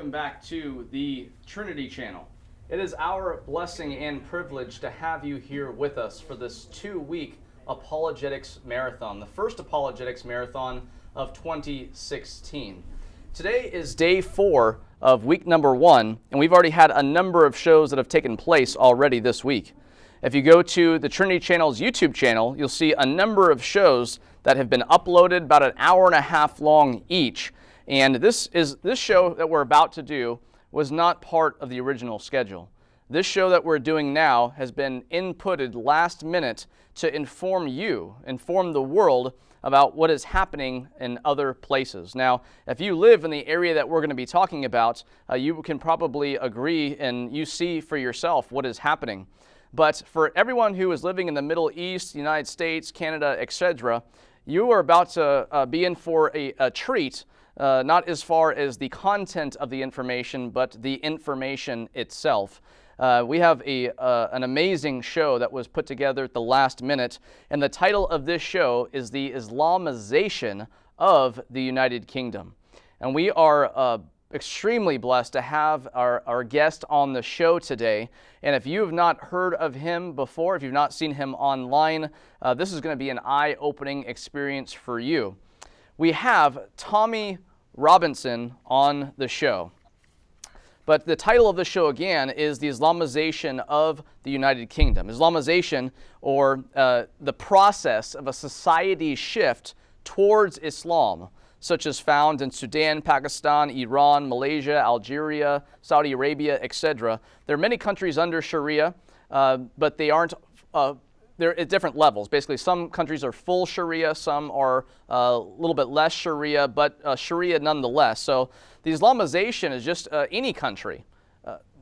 welcome back to the Trinity channel. It is our blessing and privilege to have you here with us for this 2-week Apologetics Marathon, the first Apologetics Marathon of 2016. Today is day 4 of week number 1, and we've already had a number of shows that have taken place already this week. If you go to the Trinity channel's YouTube channel, you'll see a number of shows that have been uploaded, about an hour and a half long each. And this show that we're about to do was not part of the original schedule. This show that we're doing now has been inputted last minute to inform the world about what is happening in other places. Now, if you live in the area that we're going to be talking about, you can probably agree and you see for yourself what is happening. But for everyone who is living in the Middle East, the United States, Canada, etc., you are about to be in for a treat. Not as far as the content of the information, but the information itself. We have an amazing show that was put together at the last minute, and the title of this show is the Islamization of the United Kingdom. And we are extremely blessed to have our guest on the show today. And if you have not heard of him before, if you've not seen him online, this is going to be an eye-opening experience for you. We have Tommy Robinson on the show. But the title of the show again is the Islamization of the United Kingdom. Islamization, or the process of a society shift towards Islam, such as found in Sudan, Pakistan, Iran, Malaysia, Algeria, Saudi Arabia, etc. There are many countries under Sharia, but they aren't they're at different levels. Basically, some countries are full Sharia, some are a little bit less Sharia, but Sharia nonetheless. So the Islamization is just any country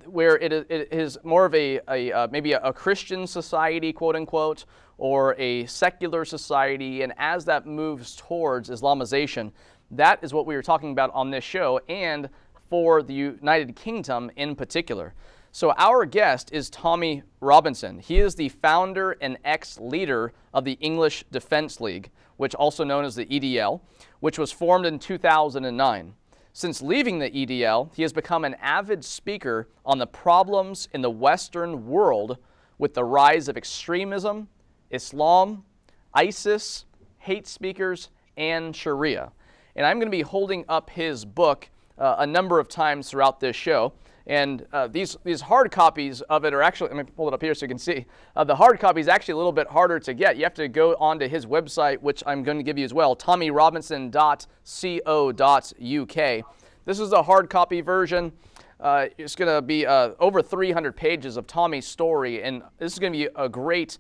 where it is more of maybe a Christian society, quote unquote, or a secular society. And as that moves towards Islamization, that is what we were talking about on this show, and for the United Kingdom in particular. So our guest is Tommy Robinson. He is the founder and ex-leader of the English Defense League, which also known as the EDL, which was formed in 2009. Since leaving the EDL, he has become an avid speaker on the problems in the Western world with the rise of extremism, Islam, ISIS, hate speakers, and Sharia. And I'm going to be holding up his book a number of times throughout this show. And these hard copies of it are actually, let me pull it up here so you can see. The hard copy is actually a little bit harder to get. You have to go onto his website, which I'm going to give you as well, tommyrobinson.co.uk. This is a hard copy version. It's going to be over 300 pages of Tommy's story, and this is going to be a great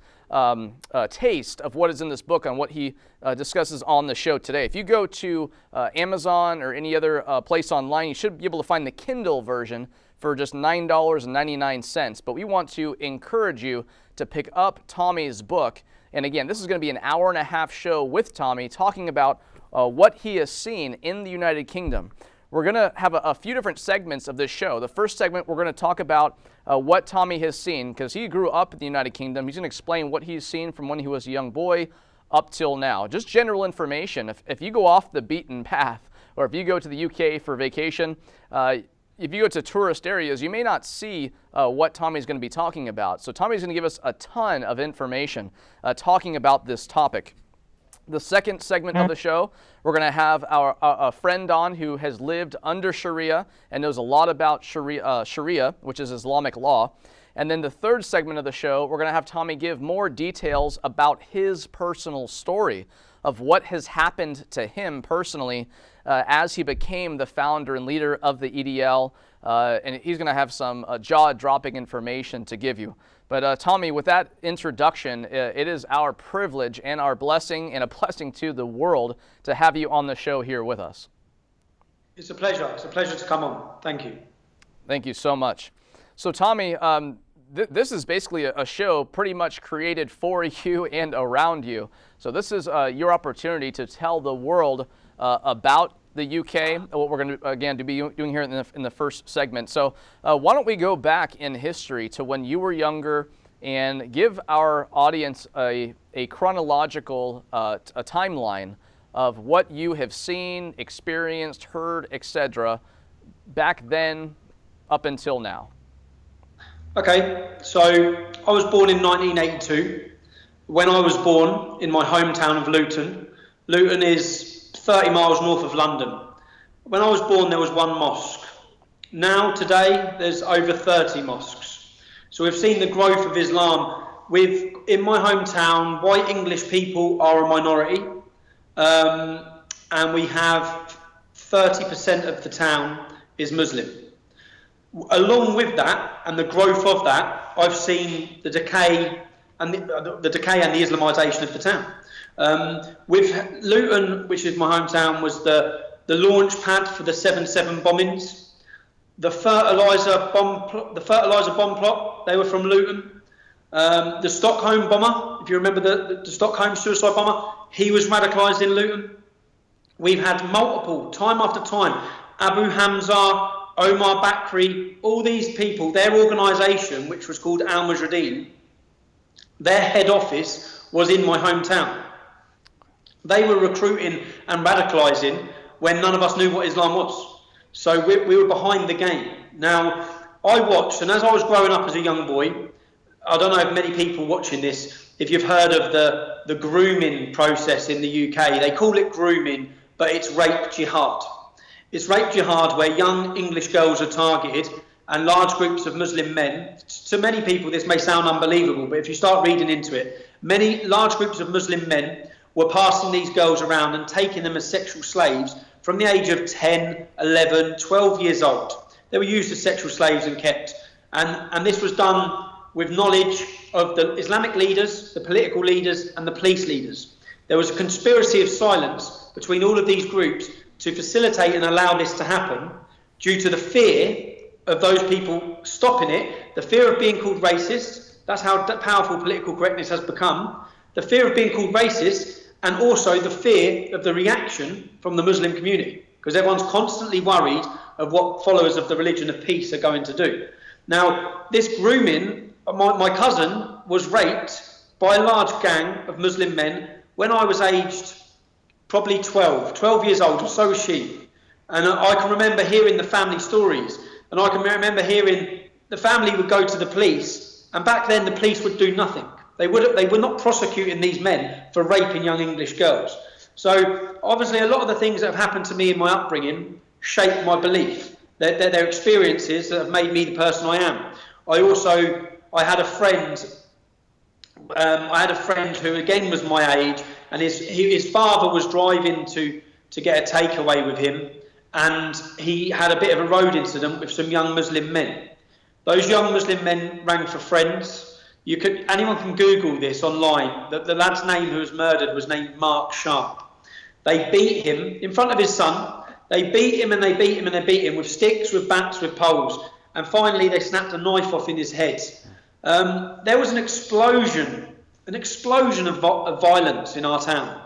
taste of what is in this book and what he discusses on the show today. If you go to Amazon or any other place online, you should be able to find the Kindle version for just $9.99. But we want to encourage you to pick up Tommy's book. And again, this is going to be an hour and a half show with Tommy talking about what he has seen in the United Kingdom. We're going to have a few different segments of this show. The first segment, we're going to talk about what Tommy has seen, because he grew up in the United Kingdom. He's going to explain what he's seen from when he was a young boy up till now. Just general information. If you go off the beaten path, or if you go to the UK for vacation, if you go to tourist areas, you may not see what Tommy's going to be talking about. So Tommy's going to give us a ton of information talking about this topic. The second segment of the show, we're going to have a friend on who has lived under Sharia and knows a lot about Sharia, which is Islamic law. And then the third segment of the show, we're going to have Tommy give more details about his personal story of what has happened to him personally as he became the founder and leader of the EDL. And he's going to have some jaw-dropping information to give you. But Tommy, with that introduction, it is our privilege and our blessing, and a blessing to the world, to have you on the show here with us. It's a pleasure. It's a pleasure to come on. Thank you. Thank you so much. So Tommy, this is basically a show pretty much created for you and around you. So this is your opportunity to tell the world about the UK, what we're going to, again, be doing here in the first segment. So why don't we go back in history to when you were younger and give our audience a chronological a timeline of what you have seen, experienced, heard, etc., back then up until now? Okay, so I was born in 1982. When I was born in my hometown of Luton, Luton is 30 miles north of London. When I was born, there was one mosque. Now, today, there's over 30 mosques. So we've seen the growth of Islam. In my hometown, white English people are a minority, and we have 30% of the town is Muslim. Along with that, and the growth of that, I've seen the decay and the decay and the Islamization of the town. With Luton, which is my hometown, was the launch pad for the 7/7 bombings. The fertiliser bomb plot, they were from Luton. The Stockholm bomber, if you remember the Stockholm suicide bomber, he was radicalised in Luton. We've had multiple, time after time, Abu Hamza, Omar Bakri, all these people, their organisation, which was called Al Mujahideen, their head office was in my hometown. They were recruiting and radicalising when none of us knew what Islam was. So we were behind the game. Now, I watched, and as I was growing up as a young boy, I don't know if many people watching this, if you've heard of the grooming process in the UK. They call it grooming, but it's rape jihad. It's rape jihad where young English girls are targeted and large groups of Muslim men. To many people, this may sound unbelievable, but if you start reading into it, many large groups of Muslim men were passing these girls around and taking them as sexual slaves from the age of 10, 11, 12 years old. They were used as sexual slaves and kept. And this was done with knowledge of the Islamic leaders, the political leaders, and the police leaders. There was a conspiracy of silence between all of these groups to facilitate and allow this to happen due to the fear of those people stopping it, the fear of being called racist. That's how powerful political correctness has become. The fear of being called racist, and also the fear of the reaction from the Muslim community, because everyone's constantly worried of what followers of the religion of peace are going to do. Now, this grooming, my cousin was raped by a large gang of Muslim men when I was aged probably 12 years old, and so was she. And I can remember hearing the family stories, and I can remember hearing the family would go to the police, and back then the police would do nothing. They were not prosecuting these men for raping young English girls. So obviously a lot of the things that have happened to me in my upbringing shaped my belief. They're experiences that have made me the person I am. I had a friend who again was my age, and his father was driving to get a takeaway with him, and he had a bit of a road incident with some young Muslim men. Those young Muslim men rang for friends. Anyone can Google this online. The lad's name who was murdered was named Mark Sharp. They beat him in front of his son. They beat him and they beat him and they beat him with sticks, with bats, with poles. And finally they snapped a knife off in his head. There was an explosion of violence in our town,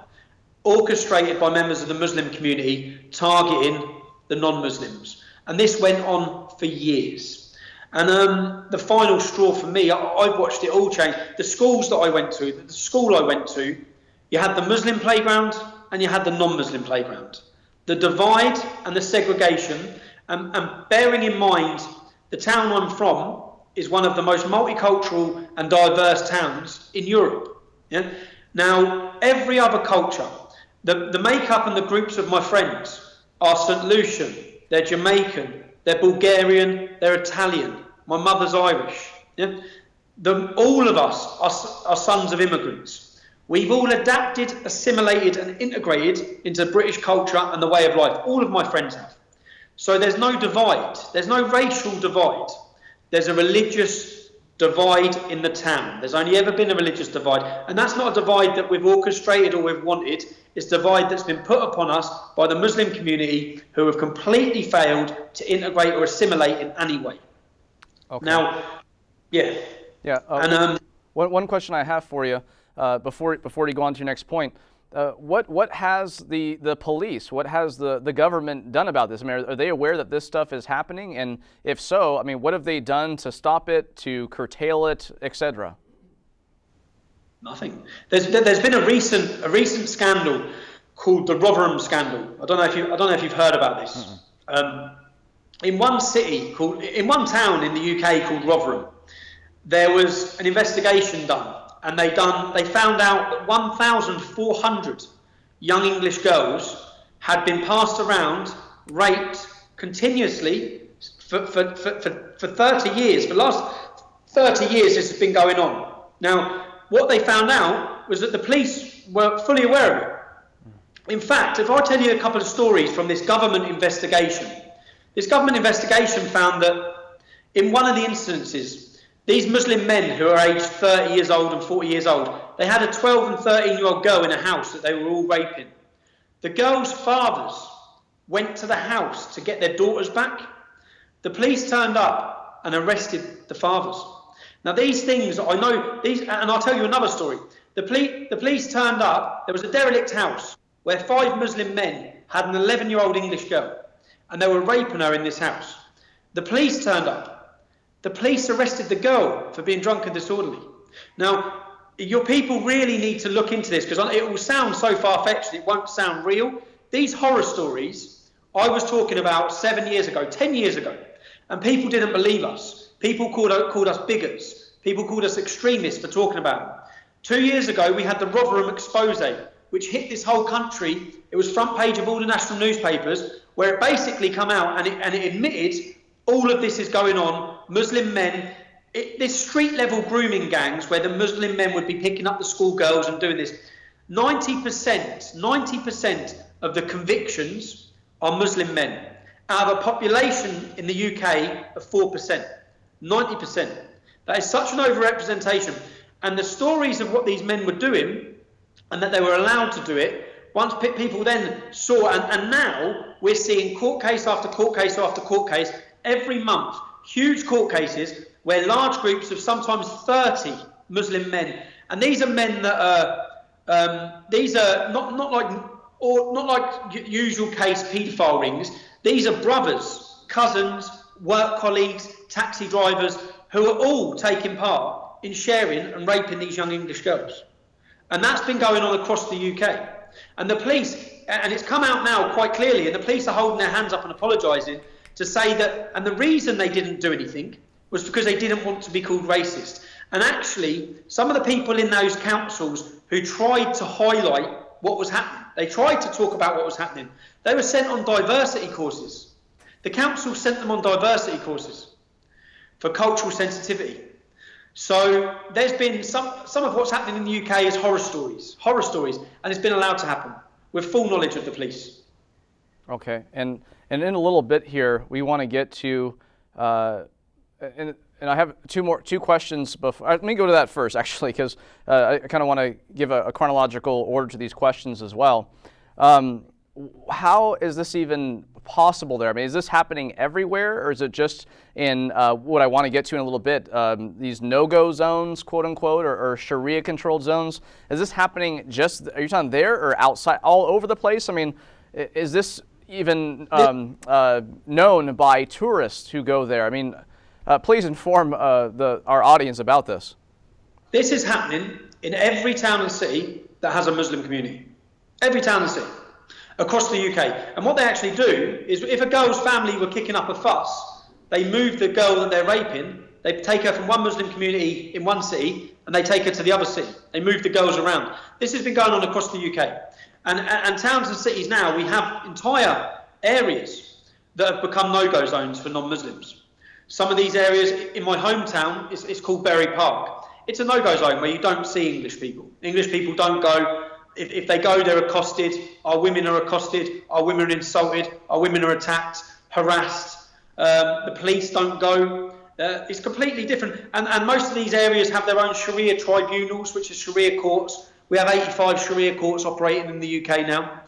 orchestrated by members of the Muslim community targeting the non-Muslims. And this went on for years. And the final straw for me, I've watched it all change. The schools that I went to, the school I went to, you had the Muslim playground and you had the non-Muslim playground. The divide and the segregation, and bearing in mind the town I'm from is one of the most multicultural and diverse towns in Europe. Yeah? Now, every other culture, the makeup and the groups of my friends are St. Lucian, they're Jamaican, they're Bulgarian, they're Italian. My mother's Irish. Yeah? All of us are sons of immigrants. We've all adapted, assimilated and integrated into British culture and the way of life. All of my friends have. So there's no divide. There's no racial divide. There's a religious divide in the town. There's only ever been a religious divide. And that's not a divide that we've orchestrated or we've wanted. It's a divide that's been put upon us by the Muslim community, who have completely failed to integrate or assimilate in any way. Okay. Now, yeah. Yeah. And one question I have for you before you go on to your next point. What has the police, what has the government done about this? I mean, are they aware that this stuff is happening? And if so, I mean, what have they done to stop it, to curtail it, etc.? Nothing. There's been a recent scandal called the Rotherham scandal. I don't know if you've heard about this. in one town in the UK called Rotherham, there was an investigation done, and they found out that 1,400 young English girls had been passed around, raped continuously for 30 years. For the last 30 years, this has been going on. Now, what they found out was that the police were fully aware of it. In fact, if I tell you a couple of stories from this government investigation found that in one of the instances, these Muslim men who are aged 30 years old and 40 years old, they had a 12 and 13-year-old girl in a house that they were all raping. The girls' fathers went to the house to get their daughters back. The police turned up and arrested the fathers. Now, these things, I know, and I'll tell you another story. The police turned up, there was a derelict house where 5 Muslim men had an 11-year-old English girl, and they were raping her in this house. The police turned up. The police arrested the girl for being drunk and disorderly. Now, your people really need to look into this, because it will sound so far-fetched, it won't sound real. These horror stories, I was talking about 7 years ago, 10 years ago, and people didn't believe us. People called us bigots. People called us extremists for talking about them. 2 years ago, we had the Rotherham expose, which hit this whole country. It was front page of all the national newspapers, where it basically come out and it admitted all of this is going on. Muslim men, this street-level grooming gangs where the Muslim men would be picking up the schoolgirls and doing this. 90% of the convictions are Muslim men, out of a population in the UK of 4%. 90%. That is such an overrepresentation. And the stories of what these men were doing, and that they were allowed to do it, once people then saw, and now we're seeing court case after court case after court case, every month, huge court cases where large groups of sometimes 30 Muslim men, and these are men that are, these are not like usual case paedophile rings. These are brothers, cousins, work colleagues, taxi drivers, who are all taking part in sharing and raping these young English girls. And that's been going on across the UK. And the police, and it's come out now quite clearly, and the police are holding their hands up and apologising to say that, and the reason they didn't do anything was because they didn't want to be called racist. And actually, some of the people in those councils who tried to highlight what was happening, they tried to talk about what was happening, they were sent on diversity courses. The council sent them on diversity courses for cultural sensitivity. So there's been some of what's happening in the UK is horror stories, and it's been allowed to happen with full knowledge of the police. Okay, and in a little bit here, we want to get to, and I have two questions before. Let me go to that first, actually, because I kind of want to give a chronological order to these questions as well. How is this even possible there? I mean, is this happening everywhere, or is it just in what I want to get to in a little bit, these no-go zones, quote unquote, or Sharia-controlled zones? Is this happening just, are you talking there or outside, all over the place? I mean, is this even known by tourists who go there? I mean, please inform our audience about this. This is happening in every town and city that has a Muslim community. Every town and city across the UK. And what they actually do is, if a girl's family were kicking up a fuss, they move the girl that they're raping, they take her from one Muslim community in one city and they take her to the other city. They move the girls around. This has been going on across the UK. And towns and cities now, we have entire areas that have become no-go zones for non-Muslims. Some of these areas in my hometown, it's called Bury Park. It's a no-go zone where you don't see English people. English people don't go. If they go, they're accosted. Our women are accosted. Our women are insulted. Our women are attacked, harassed. The police don't go. It's completely different. And most of these areas have their own Sharia tribunals, which are Sharia courts. We have 85 Sharia courts operating in the UK now.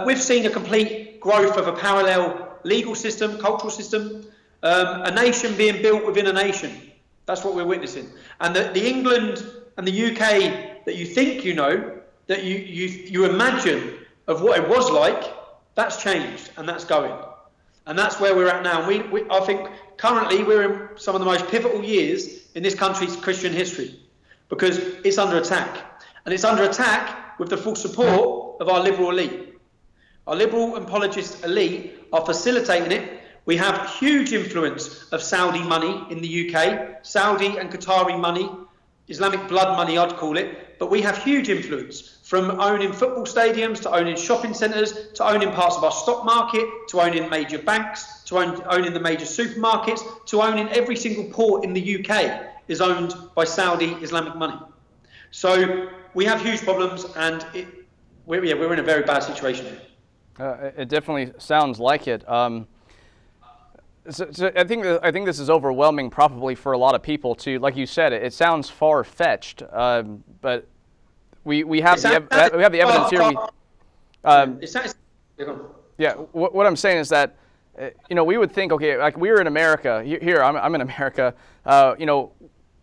We've seen a complete growth of a parallel legal system, cultural system, a nation being built within a nation. That's what we're witnessing. And the England and the UK that you think you know, that you imagine of what it was like, that's changed and that's going. And that's where we're at now. I think currently we're in some of the most pivotal years in this country's Christian history, because it's under attack. And it's under attack with the full support of our liberal elite. Our liberal and apologist elite are facilitating it We have huge influence of Saudi money in the UK, Saudi and Qatari money, Islamic blood money I'd call it, but we have huge influence from owning football stadiums to owning shopping centres to owning parts of our stock market to owning major banks to owning the major supermarkets to owning every single port in the UK is owned by Saudi Islamic money. So we have huge problems, and we're in a very bad situation here. It definitely sounds like it. So I think this is overwhelming, probably for a lot of people. To, like you said, it sounds far-fetched, but we have the evidence here. Yeah, what I'm saying is that we would think, okay, like we're in America. Here, I'm in America.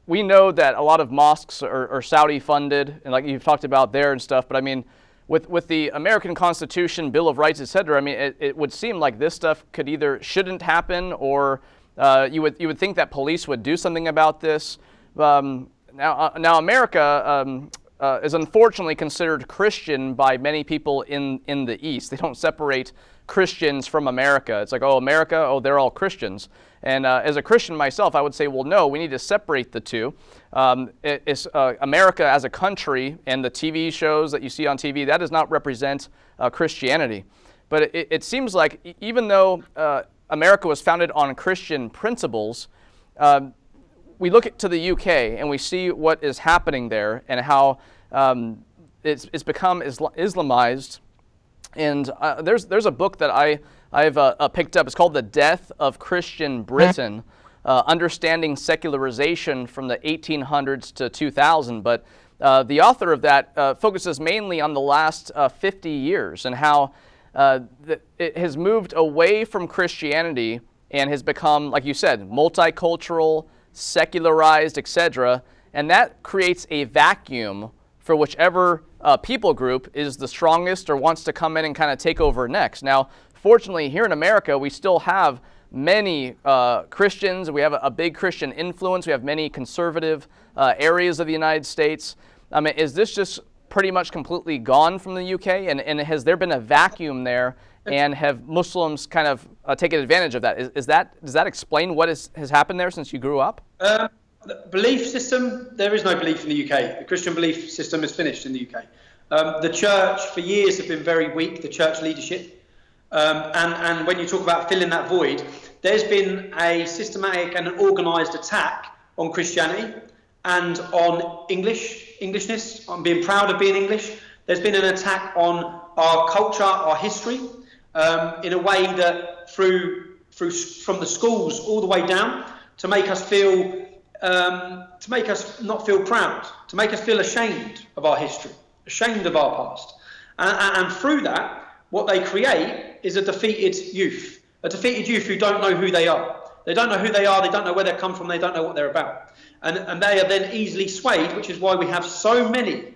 We know that a lot of mosques are Saudi funded, and like you've talked about there and stuff. But I mean, with the American Constitution, Bill of Rights, etc. I mean, it would seem like this stuff could either shouldn't happen, or you would think that police would do something about this. Now America is unfortunately considered Christian by many people in the East. They don't separate Christians from America. It's like, oh, America, oh, they're all Christians. And as a Christian myself, I would say, well, no, we need to separate the two. America as a country and the TV shows that you see on TV, that does not represent Christianity. But it seems like even though America was founded on Christian principles, we look to the UK and we see what is happening there and how it's become Islamized. And there's a book that I've picked up. It's called The Death of Christian Britain, Understanding Secularization from the 1800s to 2000. But the author of that focuses mainly on the last 50 years and how it has moved away from Christianity and has become, like you said, multicultural, secularized, etc. And that creates a vacuum for whichever people group is the strongest or wants to come in and kind of take over next. Now, fortunately, here in America, we still have many Christians. We have a big Christian influence. We have many conservative areas of the United States. I mean, is this just pretty much completely gone from the UK? And has there been a vacuum there? And have Muslims kind of taken advantage of that? Does that explain what has happened there since you grew up? The belief system, there is no belief in the UK. The Christian belief system is finished in the UK. The church for years have been very weak, the church leadership. And when you talk about filling that void, there's been a systematic and an organised attack on Christianity and on Englishness, on being proud of being English. There's been an attack on our culture, our history, in a way that from the schools all the way down to make us feel to make us not feel proud, to make us feel ashamed of our history, ashamed of our past. And through that, what they create is a defeated youth who don't know who they are. They don't know who they are, they don't know where they come from, they don't know what they're about. And they are then easily swayed, which is why we have so many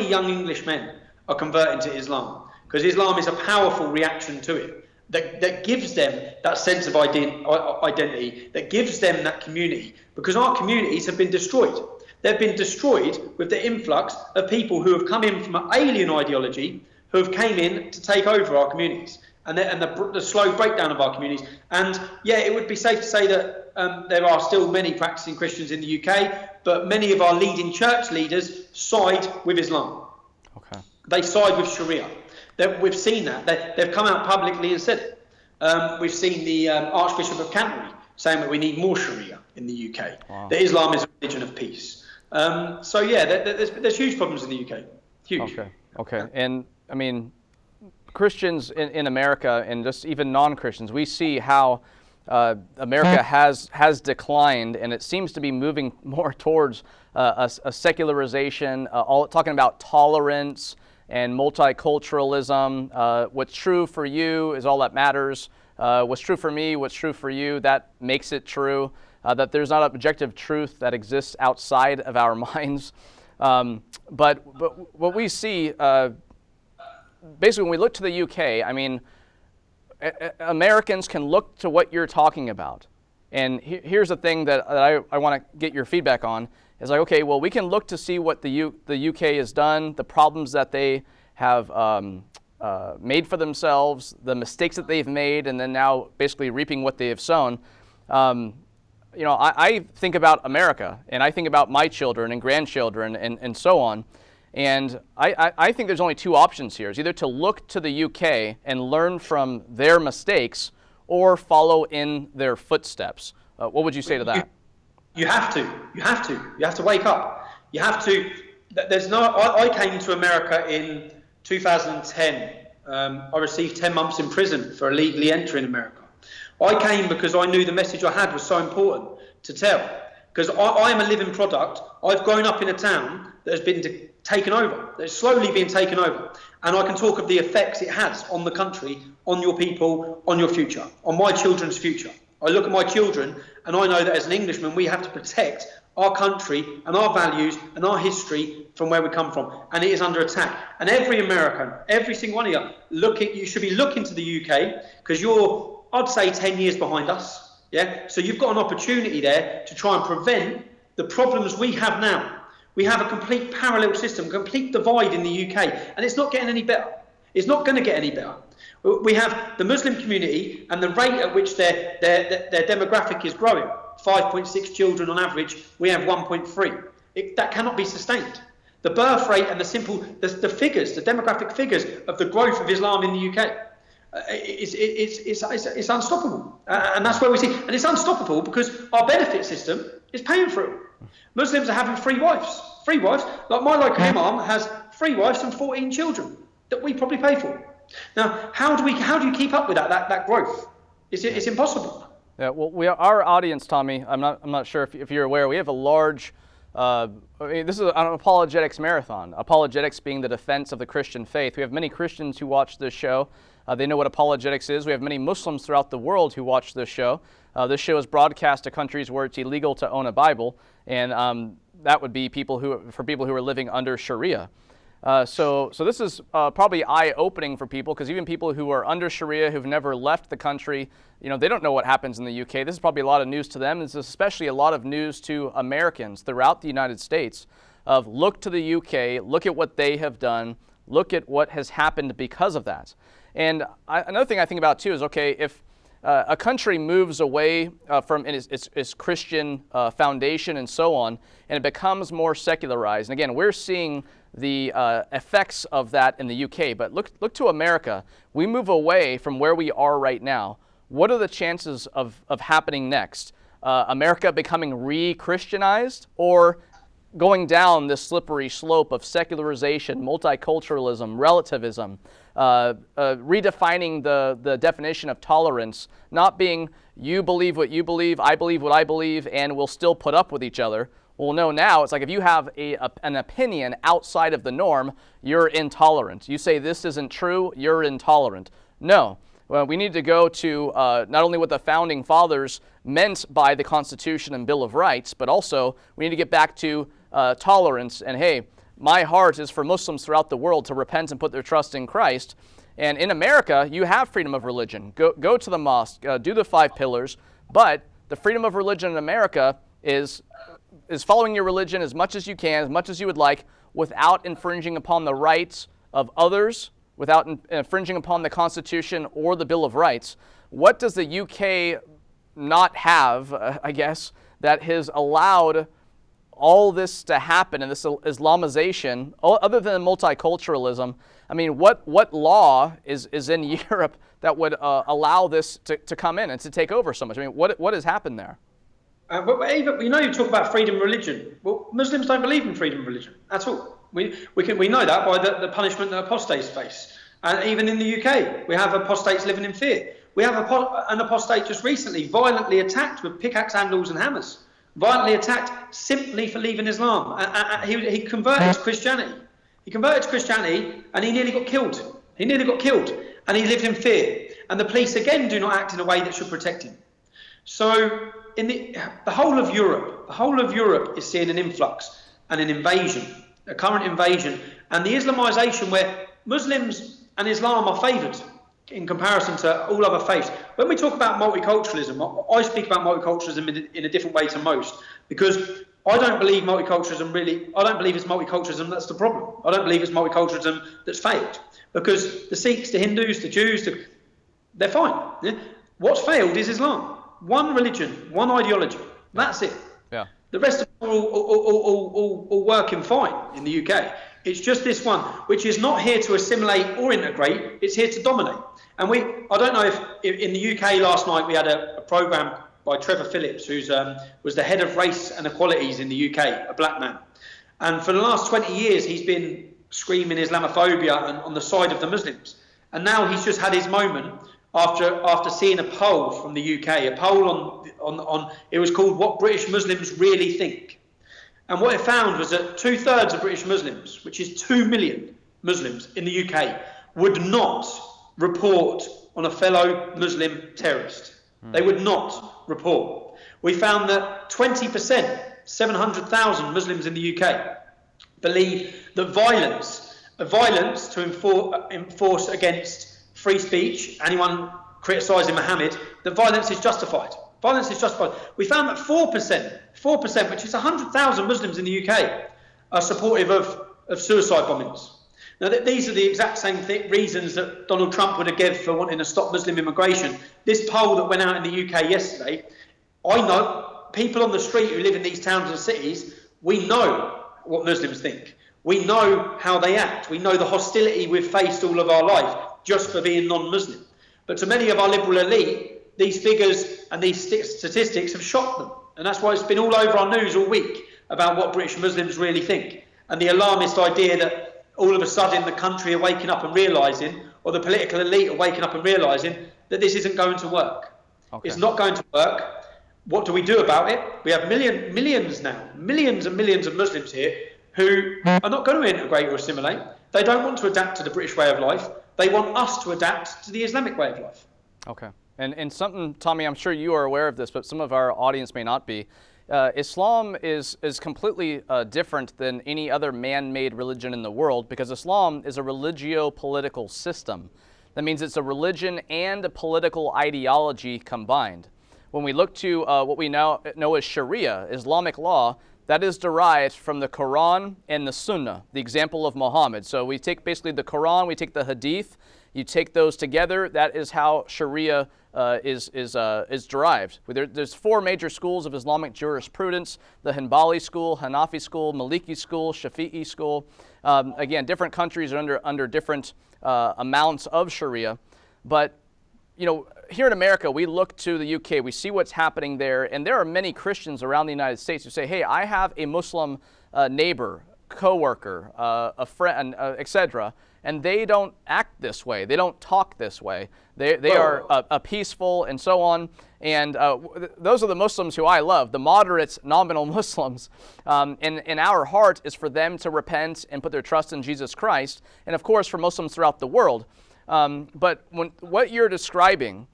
young English men are converting to Islam, because Islam is a powerful reaction to it. That gives them that sense of identity, that gives them that community, because our communities have been destroyed. They've been destroyed with the influx of people who have come in from an alien ideology, who have came in to take over our communities, and the slow breakdown of our communities. And yeah, it would be safe to say that there are still many practicing Christians in the UK, but many of our leading church leaders side with Islam. Okay. They side with Sharia. We've seen that. They've come out publicly and said it. We've seen the Archbishop of Canterbury saying that we need more Sharia in the UK. Wow. That Islam is a religion of peace. So yeah, there's huge problems in the UK. Huge. Okay. And I mean, Christians in America and just even non-Christians, we see how America has declined, and it seems to be moving more towards a secularization, talking about tolerance and multiculturalism. What's true for you is all that matters. What's true for me, what's true for you, that makes it true. That there's not objective truth that exists outside of our minds. But what we see, basically when we look to the UK, I mean, Americans can look to what you're talking about. And here's the thing that I want to get your feedback on. Is like, okay, well, we can look to see what the UK has done, the problems that they have made for themselves, the mistakes that they've made, and then now basically reaping what they have sown. I think about America, and I think about my children and grandchildren and so on. And I think there's only two options here. It's either to look to the UK and learn from their mistakes or follow in their footsteps. What would you say to that? You have to. You have to. You have to wake up. You have to. I came to America in 2010. I received 10 months in prison for illegally entering America. I came because I knew the message I had was so important to tell. Because I am a living product. I've grown up in a town that has been taken over, that is slowly being taken over. And I can talk of the effects it has on the country, on your people, on your future, on my children's future. I look at my children and I know that as an Englishman, we have to protect our country and our values and our history from where we come from. And it is under attack. And every American, every single one of you should be looking to the UK because you're, I'd say, 10 years behind us. Yeah. So you've got an opportunity there to try and prevent the problems we have now. We have a complete parallel system, complete divide in the UK, and it's not getting any better. It's not going to get any better. We have the Muslim community and the rate at which their demographic is growing, 5.6 children on average, we have 1.3. That cannot be sustained. The birth rate and the figures, the demographic figures of the growth of Islam in the UK, it's unstoppable. And that's where we see, and it's unstoppable because our benefit system is paying for it. Muslims are having free wives. Like my local imam has 3 wives and 14 children that we probably pay for. Now, how do you keep up with that growth? It's impossible. Yeah, well, our audience, Tommy, I'm not sure if you're aware, we have a large. This is an apologetics marathon. Apologetics being the defense of the Christian faith. We have many Christians who watch this show. They know what apologetics is. We have many Muslims throughout the world who watch this show. This show is broadcast to countries where it's illegal to own a Bible, and that would be for people who are living under Sharia. So this is probably eye-opening for people, because even people who are under Sharia, who've never left the country, they don't know what happens in the UK. This is probably a lot of news to them. This is especially a lot of news to Americans throughout the United States of look to the UK, look at what they have done, look at what has happened because of that. And another thing I think about too is, okay, if a country moves away from its Christian foundation and so on, and it becomes more secularized, and again, we're seeing the effects of that in the UK, but look to America. We move away from where we are right now. What are the chances of happening next? America becoming re-Christianized, or going down this slippery slope of secularization, multiculturalism, relativism, redefining the definition of tolerance, not being you believe what you believe, I believe what I believe, and we'll still put up with each other. Well, no, now it's like if you have an opinion outside of the norm, you're intolerant. You say this isn't true, you're intolerant. No. Well, we need to go to not only what the Founding Fathers meant by the Constitution and Bill of Rights, but also we need to get back to tolerance. And hey, my heart is for Muslims throughout the world to repent and put their trust in Christ. And in America, you have freedom of religion. Go to the mosque, do the 5 pillars, but the freedom of religion in America is following your religion as much as you can, as much as you would like, without infringing upon the rights of others, without infringing upon the Constitution or the Bill of Rights. What does the UK not have, I guess, that has allowed all this to happen, and this Islamization, other than multiculturalism? I mean, what law is in Europe that would allow this to come in and to take over so much? I mean, what has happened there? But even, you talk about freedom of religion. Well, Muslims don't believe in freedom of religion at all. We know that by the punishment that apostates face. And even in the UK, we have apostates living in fear. We have an apostate just recently violently attacked with pickaxe handles and hammers. Violently attacked simply for leaving Islam. He converted to Christianity. He converted to Christianity and he nearly got killed. And he lived in fear. And the police, again, do not act in a way that should protect him. So in the whole of Europe is seeing an influx and an invasion, a current invasion, and the Islamization where Muslims and Islam are favoured in comparison to all other faiths. When we talk about multiculturalism, I speak about multiculturalism in a different way to most, because I don't believe multiculturalism really. I don't believe it's multiculturalism that's the problem. I don't believe it's multiculturalism that's failed, because the Sikhs, the Hindus, the Jews, they're fine. Yeah? What's failed is Islam. One religion, one ideology. That's it. Yeah. The rest of them are all working fine in the UK. It's just this one, which is not here to assimilate or integrate. It's here to dominate. And I don't know if in the UK last night we had a programme by Trevor Phillips, who was the head of race and equalities in the UK, a black man. And for the last 20 years, he's been screaming Islamophobia and on the side of the Muslims. And now he's just had his moment after seeing a poll from the UK, a poll on it was called What British Muslims Really Think. And what it found was that 2/3 of British Muslims, which is 2 million Muslims in the UK, would not report on a fellow Muslim terrorist. They would not report. We found that 20%, 700,000 Muslims in the UK, believe that violence to enforce against free speech, anyone criticising Muhammad, that violence is justified. Violence is justified. We found that 4%, which is 100,000 Muslims in the UK, are supportive of suicide bombings. Now, these are the exact same reasons that Donald Trump would have given for wanting to stop Muslim immigration. This poll that went out in the UK yesterday, I know people on the street who live in these towns and cities, we know what Muslims think. We know how they act. We know the hostility we've faced all of our life just for being non-Muslim. But to many of our liberal elite, these figures and these statistics have shocked them. And that's why it's been all over our news all week about what British Muslims really think. And the alarmist idea that all of a sudden the country are waking up and realising, or the political elite are waking up and realising, that this isn't going to work. Okay. It's not going to work. What do we do about it? We have millions and millions of Muslims here who are not going to integrate or assimilate. They don't want to adapt to the British way of life. They want us to adapt to the Islamic way of life. Okay. And something, Tommy, I'm sure you are aware of this, but some of our audience may not be. Islam is completely different than any other man-made religion in the world, because Islam is a religio-political system. That means it's a religion and a political ideology combined. When we look to what we now know as Sharia, Islamic law, that is derived from the Quran and the Sunnah, the example of Muhammad. So we take basically the Quran, we take the Hadith, you take those together, that is how Sharia is derived. There's 4 major schools of Islamic jurisprudence: the Hanbali school, Hanafi school, Maliki school, Shafi'i school. Again, different countries are under different amounts of Sharia. But, you know, here in America, we look to the UK, we see what's happening there, and there are many Christians around the United States who say, hey, I have a Muslim neighbor, coworker, a friend, etc., and they don't act this way. They don't talk this way. They are peaceful and so on. And those are the Muslims who I love, the moderate, nominal Muslims. And our heart is for them to repent and put their trust in Jesus Christ. And of course, for Muslims throughout the world. But what you're describing,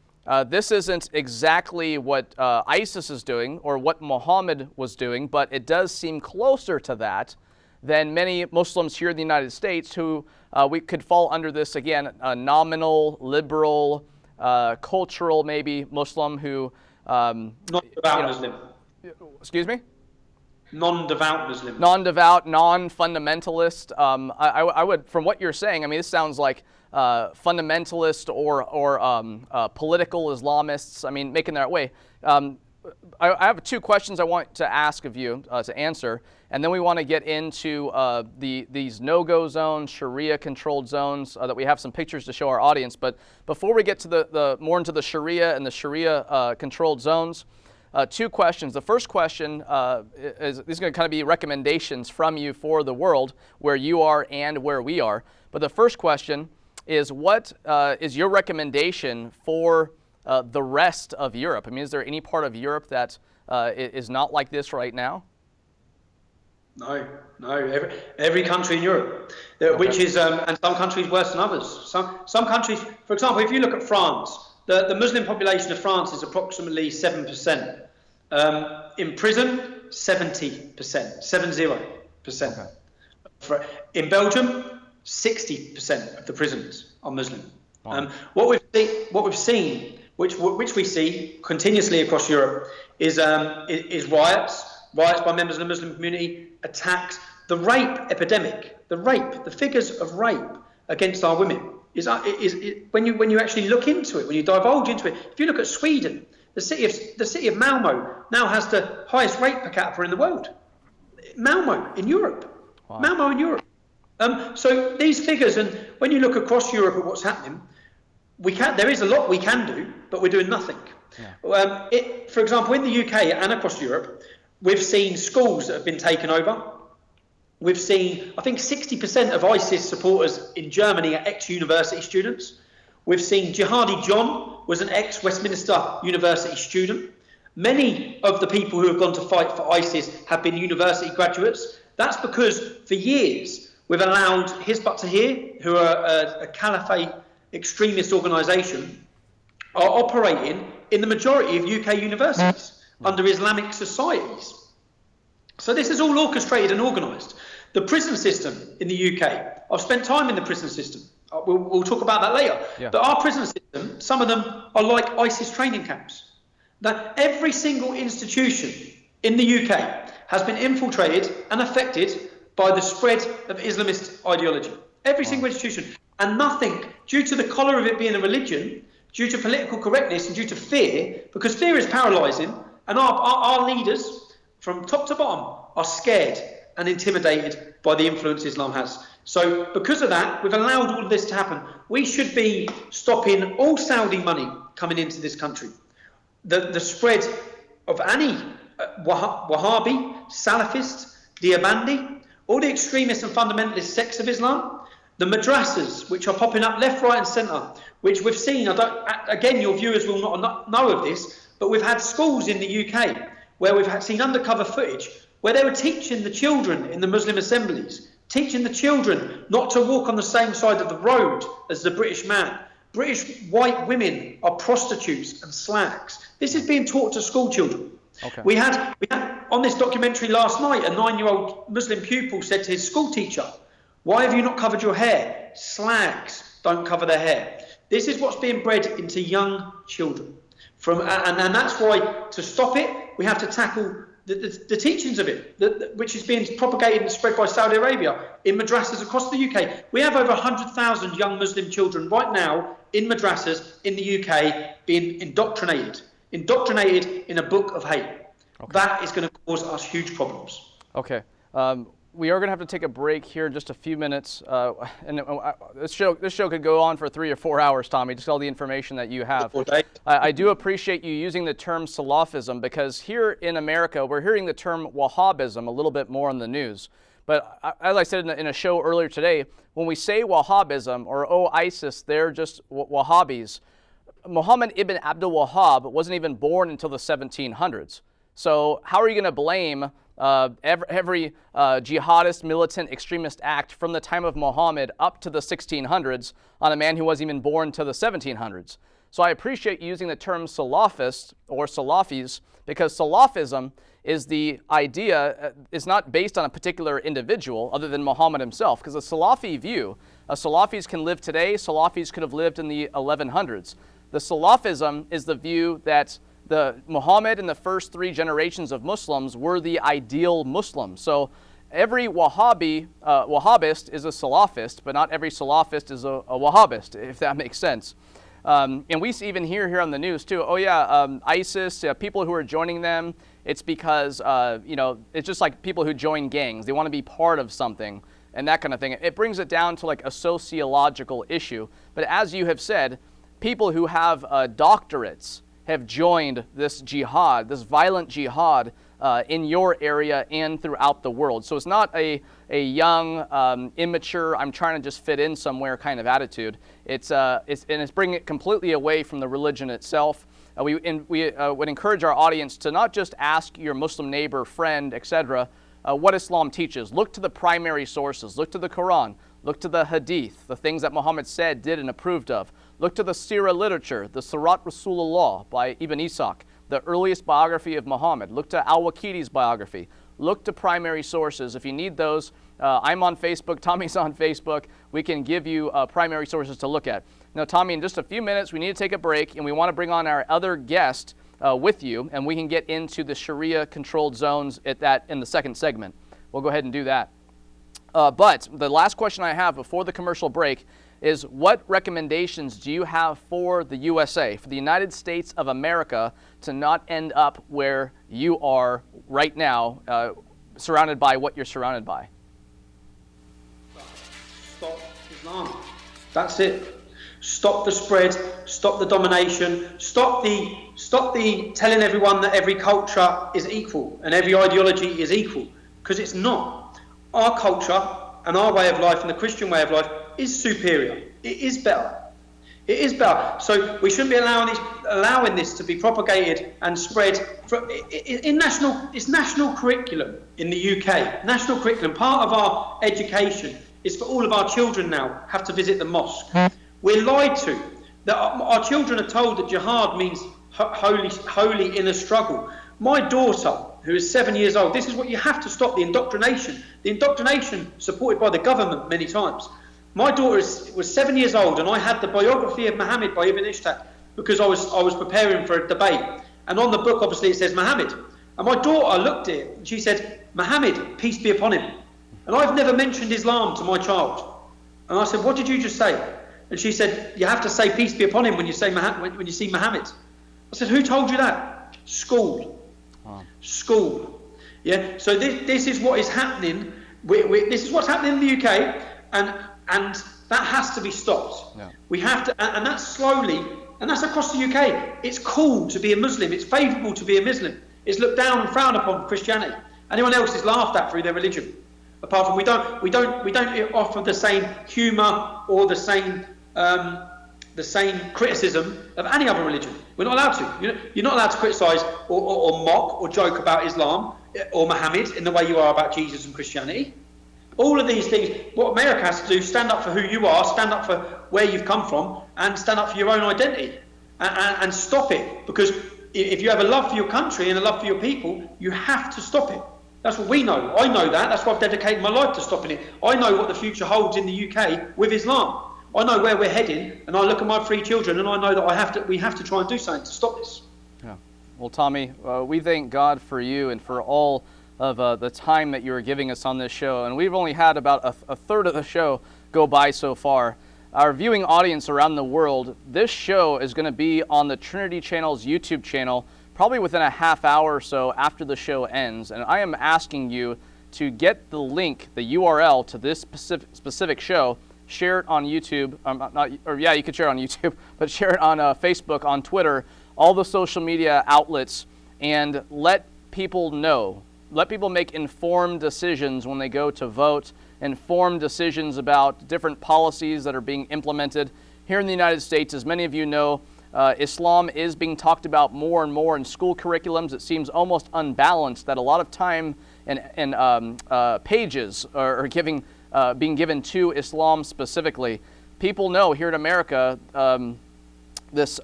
this isn't exactly what ISIS is doing or what Muhammad was doing, but it does seem closer to that than many Muslims here in the United States who we could fall under this, again, a nominal, liberal, cultural maybe Muslim who... non-devout Muslim. Excuse me? Non-devout Muslim. Non-devout, non-fundamentalist. I would, from what you're saying, I mean, this sounds like fundamentalist or political Islamists, I mean, making that way. I have 2 questions I want to ask of you to answer, and then we want to get into these no-go zones, Sharia-controlled zones, that we have some pictures to show our audience. But before we get to the more into the Sharia and the Sharia-controlled zones, 2 questions. The first question is going to kind of be recommendations from you for the world, where you are and where we are. But the first question is, what is your recommendation for the rest of Europe? I mean, is there any part of Europe that is not like this right now? No. Every country in Europe, which is, and some countries worse than others. Some countries, for example, if you look at France, the Muslim population of France is approximately 7%. In prison, 70%, 70%. Okay. In Belgium, 60% of the prisons are Muslim. Wow. What we've seen, which we see continuously across Europe, is riots, riots by members of the Muslim community, attacks, the rape epidemic, the figures of rape against our women is when you actually look into it, when you divulge into it. If you look at Sweden, the city of Malmo now has the highest rate per capita in the world. Malmo in Europe. Wow. Malmo in Europe. So these figures, and when you look across Europe at what's happening, there is a lot we can do, but we're doing nothing. Yeah. For example, in the UK and across Europe, we've seen schools that have been taken over. We've seen, I think 60% of ISIS supporters in Germany are ex-university students. We've seen Jihadi John was an ex-Westminster University student. Many of the people who have gone to fight for ISIS have been university graduates. That's because for years we've allowed Hizb ut-Tahrir, who are a caliphate extremist organisation, are operating in the majority of UK universities under Islamic societies. So this is all orchestrated and organised. The prison system in the UK, I've spent time in the prison system. We'll talk about that later. Yeah. But our prison system, some of them are like ISIS training camps. That every single institution in the UK has been infiltrated and affected by the spread of Islamist ideology. Every single institution. And nothing, due to the colour of it being a religion, due to political correctness and due to fear, because fear is paralysing, and our leaders, from top to bottom, are scared and intimidated by the influence Islam has. So because of that, we've allowed all of this to happen. We should be stopping all Saudi money coming into this country. The spread of any Wahhabi, Salafist, Deobandi, all the extremist and fundamentalist sects of Islam, the madrasas, which are popping up left, right and centre, which we've seen, again, your viewers will not know of this, but we've had schools in the UK where we've seen undercover footage where they were teaching the children in the Muslim assemblies, teaching the children not to walk on the same side of the road as the British man. British white women are prostitutes and slags. This is being taught to school children. Okay. We had on this documentary last night, a 9-year-old Muslim pupil said to his school teacher, "Why have you not covered your hair? Slags don't cover their hair." This is what's being bred into young children. And that's why, to stop it, we have to tackle the teachings of it, which is being propagated and spread by Saudi Arabia in madrasas across the UK. We have over 100,000 young Muslim children right now in madrasas in the UK being indoctrinated in a book of hate. Okay. That is going to cause us huge problems. Okay. We are going to have to take a break here in just a few minutes. This show could go on for 3 or 4 hours, Tommy, just all the information that you have. I do appreciate you using the term Salafism, because here in America, we're hearing the term Wahhabism a little bit more in the news. But as I said in a show earlier today, when we say Wahhabism or, ISIS, they're just Wahhabis, Muhammad ibn Abdul Wahhab wasn't even born until the 1700s. So how are you going to blame every jihadist, militant, extremist act from the time of Muhammad up to the 1600s on a man who wasn't even born to the 1700s? So I appreciate using the term Salafist or Salafis, because Salafism is the idea, is not based on a particular individual other than Muhammad himself, because a Salafi view, Salafis can live today, Salafis could have lived in the 1100s. The Salafism is the view that Muhammad and the first 3 generations of Muslims were the ideal Muslim. So every Wahhabist is a Salafist, but not every Salafist is a Wahhabist, if that makes sense. And we even hear on the news too, ISIS, people who are joining them, it's because, it's just like people who join gangs. They want to be part of something and that kind of thing. It brings it down to like a sociological issue. But as you have said, people who have doctorates have joined this jihad, this violent jihad in your area and throughout the world. So it's not a young, immature, I'm trying to just fit in somewhere kind of attitude. It's bringing it completely away from the religion itself. We would encourage our audience to not just ask your Muslim neighbor, friend, etc., what Islam teaches. Look to the primary sources. Look to the Quran. Look to the Hadith, the things that Muhammad said, did, and approved of. Look to the Sirah literature, the Sirat Rasulullah by Ibn Ishaq, the earliest biography of Muhammad. Look to Al-Waqidi's biography. Look to primary sources. If you need those, I'm on Facebook, Tommy's on Facebook. We can give you primary sources to look at. Now, Tommy, in just a few minutes, we need to take a break, and we want to bring on our other guest, with you, and we can get into the Sharia-controlled zones in the second segment. We'll go ahead and do that. But the last question I have before the commercial break is, what recommendations do you have for the USA, for the United States of America, to not end up where you are right now, surrounded by what you're surrounded by? Stop Islam. That's it. Stop the spread. Stop the domination. Stop the telling everyone that every culture is equal and every ideology is equal, because it's not. Our culture and our way of life and the Christian way of life is superior. It is better. It is better. So we shouldn't be allowing this to be propagated and spread in national curriculum in the UK. National curriculum. Part of our education is for all of our children now have to visit the mosque. We're lied to. That our children are told that jihad means holy inner struggle. My daughter, who is 7 years old, this is what you have to stop, the indoctrination. The indoctrination supported by the government many times. My daughter was 7 years old, and I had the biography of Muhammad by Ibn Ishaq because I was preparing for a debate. And on the book, obviously, it says Muhammad. And my daughter looked at it, and she said, "Muhammad, peace be upon him." And I've never mentioned Islam to my child. And I said, "What did you just say?" And she said, "You have to say peace be upon him when you see Muhammad." I said, "Who told you that?" School. Wow. School. Yeah. So this is what is happening. This is what's happening in the UK, and that has to be stopped. Yeah. We have to, and that's slowly, and that's across the UK. It's cool to be a Muslim. It's favourable to be a Muslim. It's looked down and frowned upon Christianity. Anyone else is laughed at through their religion. Apart from we don't offer the same humour or the same criticism of any other religion. We're not allowed to. You're not allowed to criticise or mock or joke about Islam or Muhammad in the way you are about Jesus and Christianity. All of these things, what America has to do, stand up for who you are, stand up for where you've come from, and stand up for your own identity, and stop it. Because if you have a love for your country and a love for your people, you have to stop it. That's what we know. I know that. That's why I've dedicated my life to stopping it. I know what the future holds in the UK with Islam. I know where we're heading, and I look at my 3 children, and I know that we have to try and do something to stop this. Yeah. Well, Tommy, we thank God for you and for all of the time that you are giving us on this show. And we've only had about a third of the show go by so far. Our viewing audience around the world, this show is going to be on the Trinity Channel's YouTube channel probably within a half hour or so after the show ends. And I am asking you to get the link, the URL to this specific show, share it on YouTube, you could share it on YouTube, but share it on Facebook, on Twitter, all the social media outlets, and let people know. Let people make informed decisions when they go to vote, informed decisions about different policies that are being implemented. Here in the United States, as many of you know, Islam is being talked about more and more in school curriculums. It seems almost unbalanced that a lot of time and pages are being given to Islam specifically. People know here in America this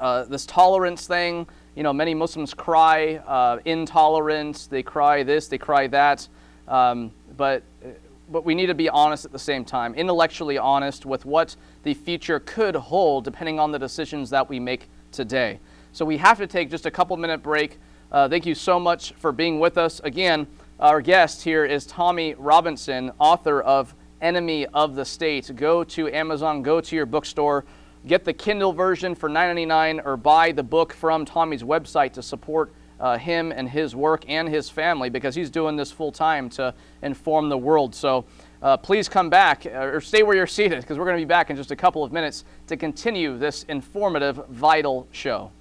tolerance thing. You know, many Muslims cry intolerance. They cry this. They cry that. But we need to be honest at the same time, intellectually honest with what the future could hold, depending on the decisions that we make today. So we have to take just a couple-minute break. Thank you so much for being with us. Again, our guest here is Tommy Robinson, author of Enemy of the State. Go to Amazon, go to your bookstore, get the Kindle version for $9.99, or buy the book from Tommy's website to support him and his work and his family, because he's doing this full time to inform the world. So please come back or stay where you're seated, because we're going to be back in just a couple of minutes to continue this informative, vital show.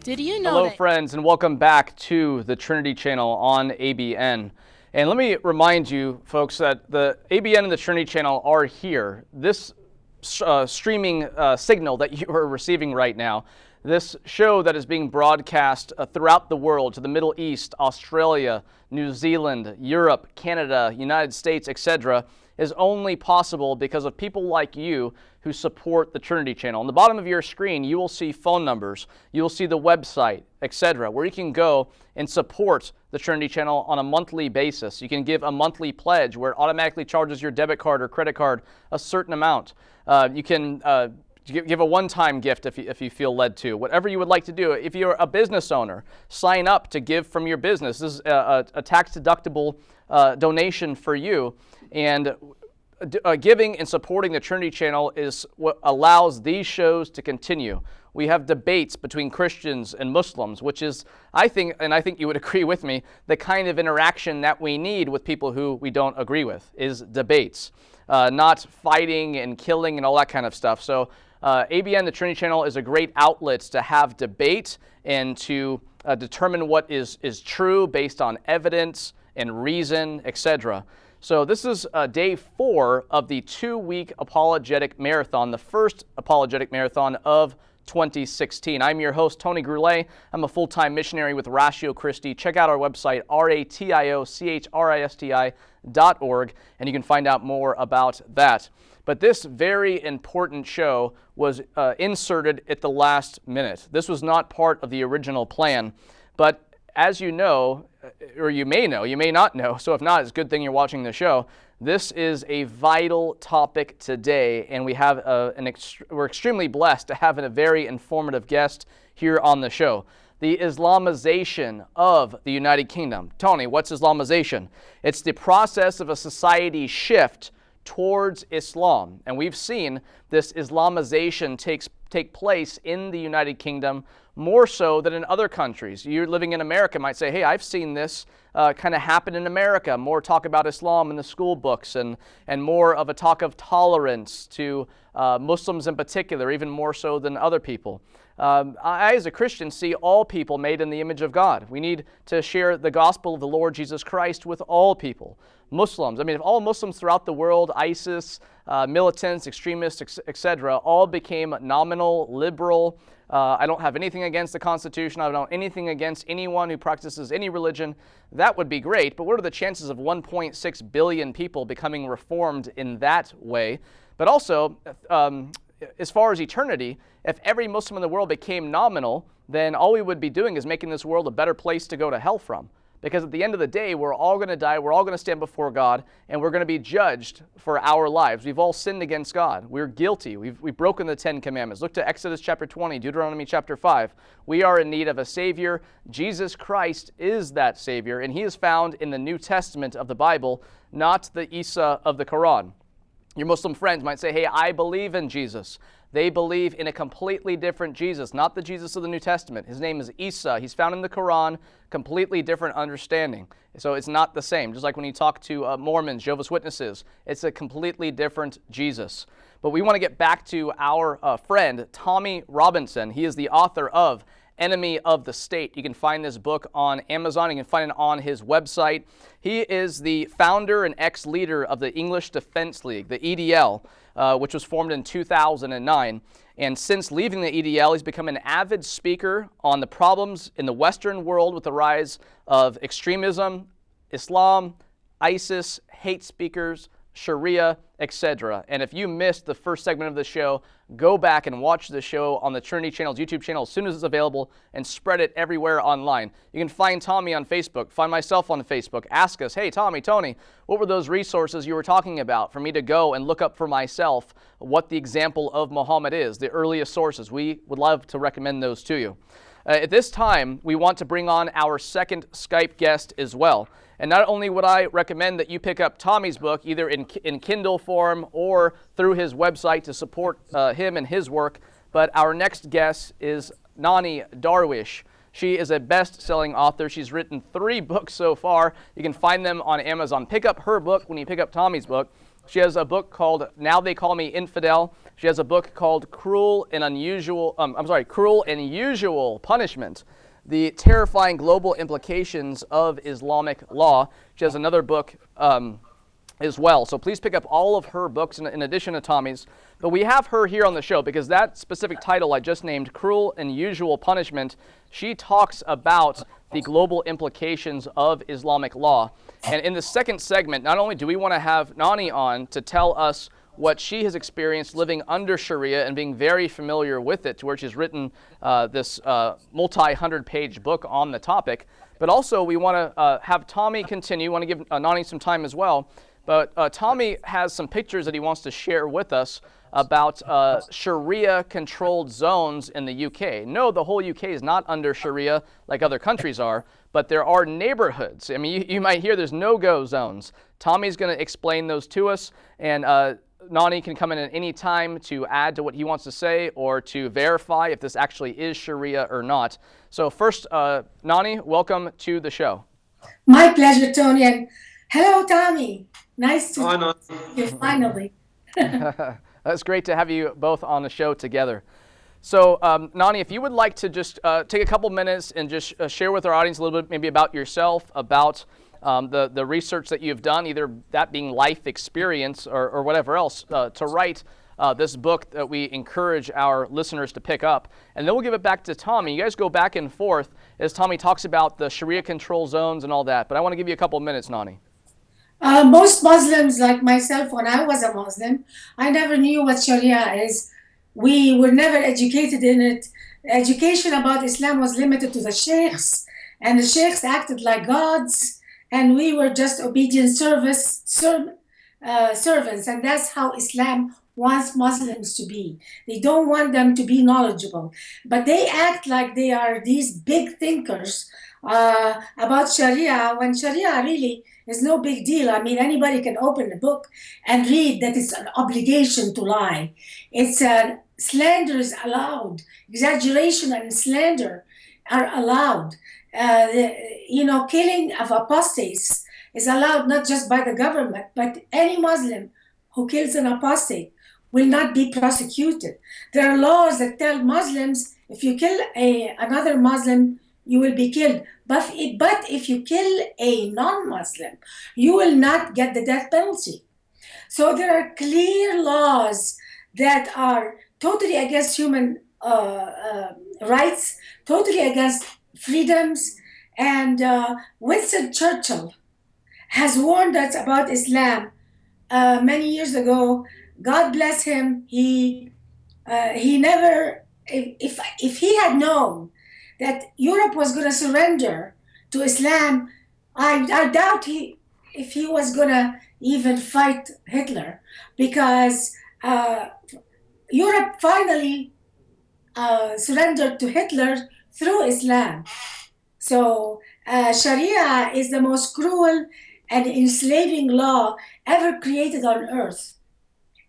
Did you know Hello, friends, and welcome back to the Trinity Channel on ABN. And let me remind you, folks, that the ABN and the Trinity Channel are here. This streaming signal that you are receiving right now, this show that is being broadcast throughout the world, to the Middle East, Australia, New Zealand, Europe, Canada, United States, etc., is only possible because of people like you who support the Trinity Channel. On the bottom of your screen, you will see phone numbers, you will see the website, etc., where you can go and support the Trinity Channel on a monthly basis. You can give a monthly pledge where it automatically charges your debit card or credit card a certain amount. You can Give a one-time gift if you feel led to. Whatever you would like to do. If you're a business owner, sign up to give from your business. This is a tax-deductible donation for you. And giving and supporting the Trinity channel is what allows these shows to continue. We have debates between Christians and Muslims, which is, I think you would agree with me, the kind of interaction that we need with people who we don't agree with, is debates, not fighting and killing and all that kind of stuff. So ABN, the Trinity channel, is a great outlet to have debate and to determine what is true based on evidence and reason, etc. So this is day 4 of the 2-week apologetic marathon, the first apologetic marathon of 2016. I'm your host, Tony Groulet. I'm a full-time missionary with Ratio Christi. Check out our website, ratiochristi.org, and you can find out more about that. But this very important show was inserted at the last minute. This was not part of the original plan, but as you know, or you may know, you may not know, so if not, it's a good thing you're watching the show. This is a vital topic today, and we have we're extremely blessed to have a very informative guest here on the show. The Islamization of the United Kingdom. Tony, what's Islamization? It's the process of a society shift towards Islam, and we've seen this Islamization take place in the United Kingdom more so than in other countries. You're living in America might say, hey, I've seen this kind of happen in America. More talk about Islam in the school books and more of a talk of tolerance to Muslims in particular, even more so than other people. I, as a Christian, see all people made in the image of God. We need to share the gospel of the Lord Jesus Christ with all people. Muslims, I mean, if all Muslims throughout the world, ISIS, militants, extremists, etc., all became nominal, liberal, I don't have anything against the Constitution, I don't have anything against anyone who practices any religion, that would be great, but what are the chances of 1.6 billion people becoming reformed in that way? But also, as far as eternity, if every Muslim in the world became nominal, then all we would be doing is making this world a better place to go to hell from. Because at the end of the day, we're all going to die, we're all going to stand before God, and we're going to be judged for our lives. We've all sinned against God. We're guilty. We've broken the 10 Commandments. Look to Exodus chapter 20, Deuteronomy chapter 5. We are in need of a Savior. Jesus Christ is that Savior, and He is found in the New Testament of the Bible, not the Isa of the Quran. Your Muslim friends might say, hey, I believe in Jesus. They believe in a completely different Jesus, not the Jesus of the New Testament. His name is Isa. He's found in the Quran, completely different understanding. So it's not the same. Just like when you talk to Mormons, Jehovah's Witnesses, it's a completely different Jesus. But we want to get back to our friend, Tommy Robinson. He is the author of Enemy of the State. You can find this book on Amazon. You can find it on his website. He is the founder and ex-leader of the English Defense League, the EDL, which was formed in 2009. And since leaving the EDL, he's become an avid speaker on the problems in the Western world with the rise of extremism, Islam, ISIS, hate speakers, Sharia, etc. And if you missed the first segment of the show, go back and watch the show on the Trinity channel's YouTube channel as soon as it's available and spread it everywhere online. You can find Tommy on Facebook, find myself on Facebook, ask us, hey Tommy, Tony, what were those resources you were talking about for me to go and look up for myself what the example of Muhammad is, the earliest sources. We would love to recommend those to you. At this time, we want to bring on our second Skype guest as well. And not only would I recommend that you pick up Tommy's book, either in Kindle form or through his website to support him and his work, but our next guest is Nani Darwish. She is a best-selling author. She's written 3 books so far. You can find them on Amazon. Pick up her book when you pick up Tommy's book. She has a book called Now They Call Me Infidel. She has a book called Cruel and Unusual Punishment: The Terrifying Global Implications of Islamic Law. She has another book as well. So please pick up all of her books in addition to Tommy's. But we have her here on the show because that specific title I just named, Cruel and Unusual Punishment, she talks about the global implications of Islamic law. And in the second segment, not only do we want to have Nani on to tell us what she has experienced living under Sharia and being very familiar with it, to where she's written this multi-100-page book on the topic. But also we want to have Tommy continue, want to give Nani some time as well, But Tommy has some pictures that he wants to share with us about Sharia-controlled zones in the UK. No, the whole UK is not under Sharia like other countries are, but there are neighborhoods. I mean, you might hear there's no-go zones. Tommy's going to explain those to us, and Nani can come in at any time to add to what he wants to say or to verify if this actually is Sharia or not. So first, Nani, welcome to the show. My pleasure, Tony. And hello, Tommy. Nice to see you finally. It's great to have you both on the show together. So, Nani, if you would like to just take a couple minutes and just share with our audience a little bit maybe about yourself, about the research that you've done, either that being life experience or whatever else, to write this book that we encourage our listeners to pick up. And then we'll give it back to Tommy. You guys go back and forth as Tommy talks about the Sharia control zones and all that. But I want to give you a couple minutes, Nani. Most Muslims, like myself, when I was a Muslim, I never knew what Sharia is. We were never educated in it. Education about Islam was limited to the sheikhs, and the sheikhs acted like gods, and we were just obedient servants, and that's how Islam wants Muslims to be. They don't want them to be knowledgeable, but they act like they are these big thinkers about Sharia, when Sharia really is no big deal. I mean, anybody can open a book and read that it's an obligation to lie. It's slander is allowed. Exaggeration and slander are allowed. Killing of apostates is allowed not just by the government, but any Muslim who kills an apostate will not be prosecuted. There are laws that tell Muslims if you kill another Muslim, you will be killed. But if you kill a non-Muslim, you will not get the death penalty. So there are clear laws that are totally against human rights, totally against freedoms. And Winston Churchill has warned us about Islam many years ago. God bless him. He never, if he had known that Europe was going to surrender to Islam, I doubt if he was going to even fight Hitler, because Europe finally surrendered to Hitler through Islam. So Sharia is the most cruel and enslaving law ever created on earth.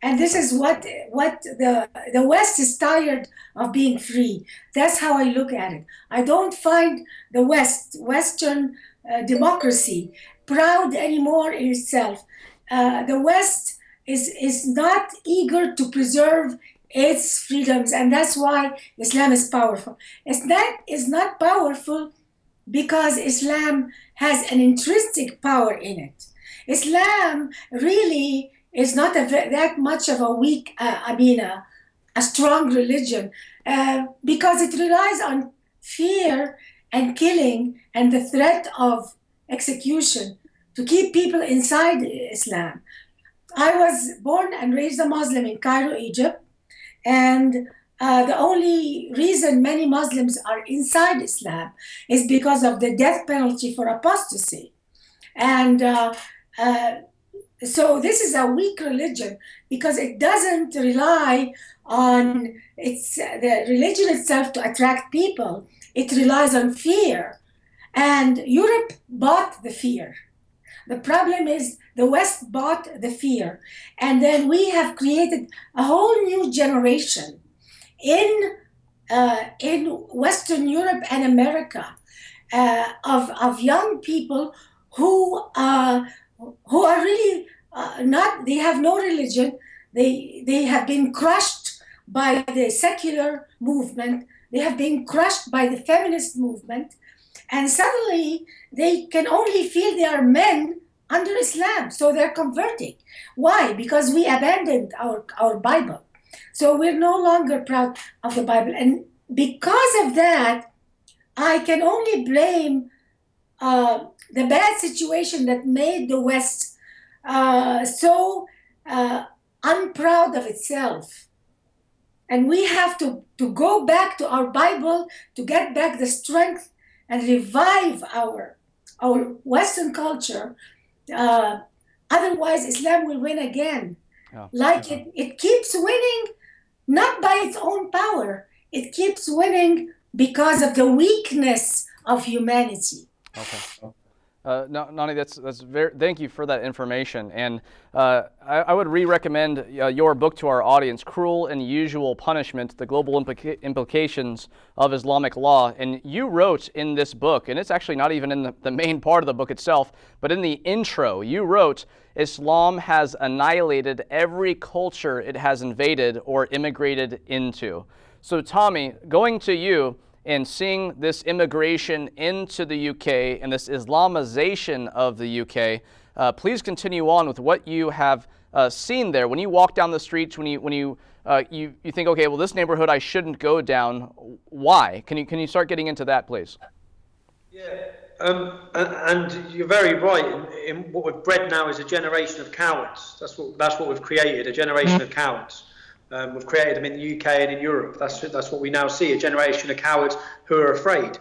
And this is what the West is tired of being free. That's how I look at it. I don't find the Western democracy proud anymore in itself. The West is not eager to preserve its freedoms, and that's why Islam is powerful. Islam is not powerful because Islam has an intrinsic power in it. Islam really is not that much of a weak, a strong religion, because it relies on fear and killing and the threat of execution to keep people inside Islam. I was born and raised a Muslim in Cairo, Egypt, and the only reason many Muslims are inside Islam is because of the death penalty for apostasy. And so this is a weak religion because it doesn't rely on the religion itself to attract people. It relies on fear. And Europe bought the fear. The problem is the West bought the fear. And then we have created a whole new generation in Western Europe and America of young people who are really they have no religion. They have been crushed by the secular movement. They have been crushed by the feminist movement. And suddenly they can only feel they are men under Islam. So they're converting. Why? Because we abandoned our Bible. So we're no longer proud of the Bible. And because of that, I can only blame the bad situation that made the West so unproud of itself. And we have to go back to our Bible to get back the strength and revive our Western culture Otherwise, Islam will win again. Yeah. Like it keeps winning, not by its own power. It keeps winning because of the weakness of humanity. Okay. Nani, that's very. Thank you for that information, and I would re-recommend your book to our audience, "Cruel and Usual Punishment: The Global Implications of Islamic Law." And you wrote in this book, and it's actually not even in the main part of the book itself, but in the intro, you wrote, "Islam has annihilated every culture it has invaded or immigrated into." So, Tommy, going to you, and seeing this immigration into the UK and this Islamization of the UK, please continue on with what you have seen there. When you walk down the streets, when you think, okay, well, this neighborhood I shouldn't go down. Why? Can you start getting into that, please? Yeah, and you're very right. In what we've bred now is a generation of cowards. That's what we've created, a generation of cowards. We've created them in the UK and in Europe. That's what we now see, a generation of cowards who are afraid.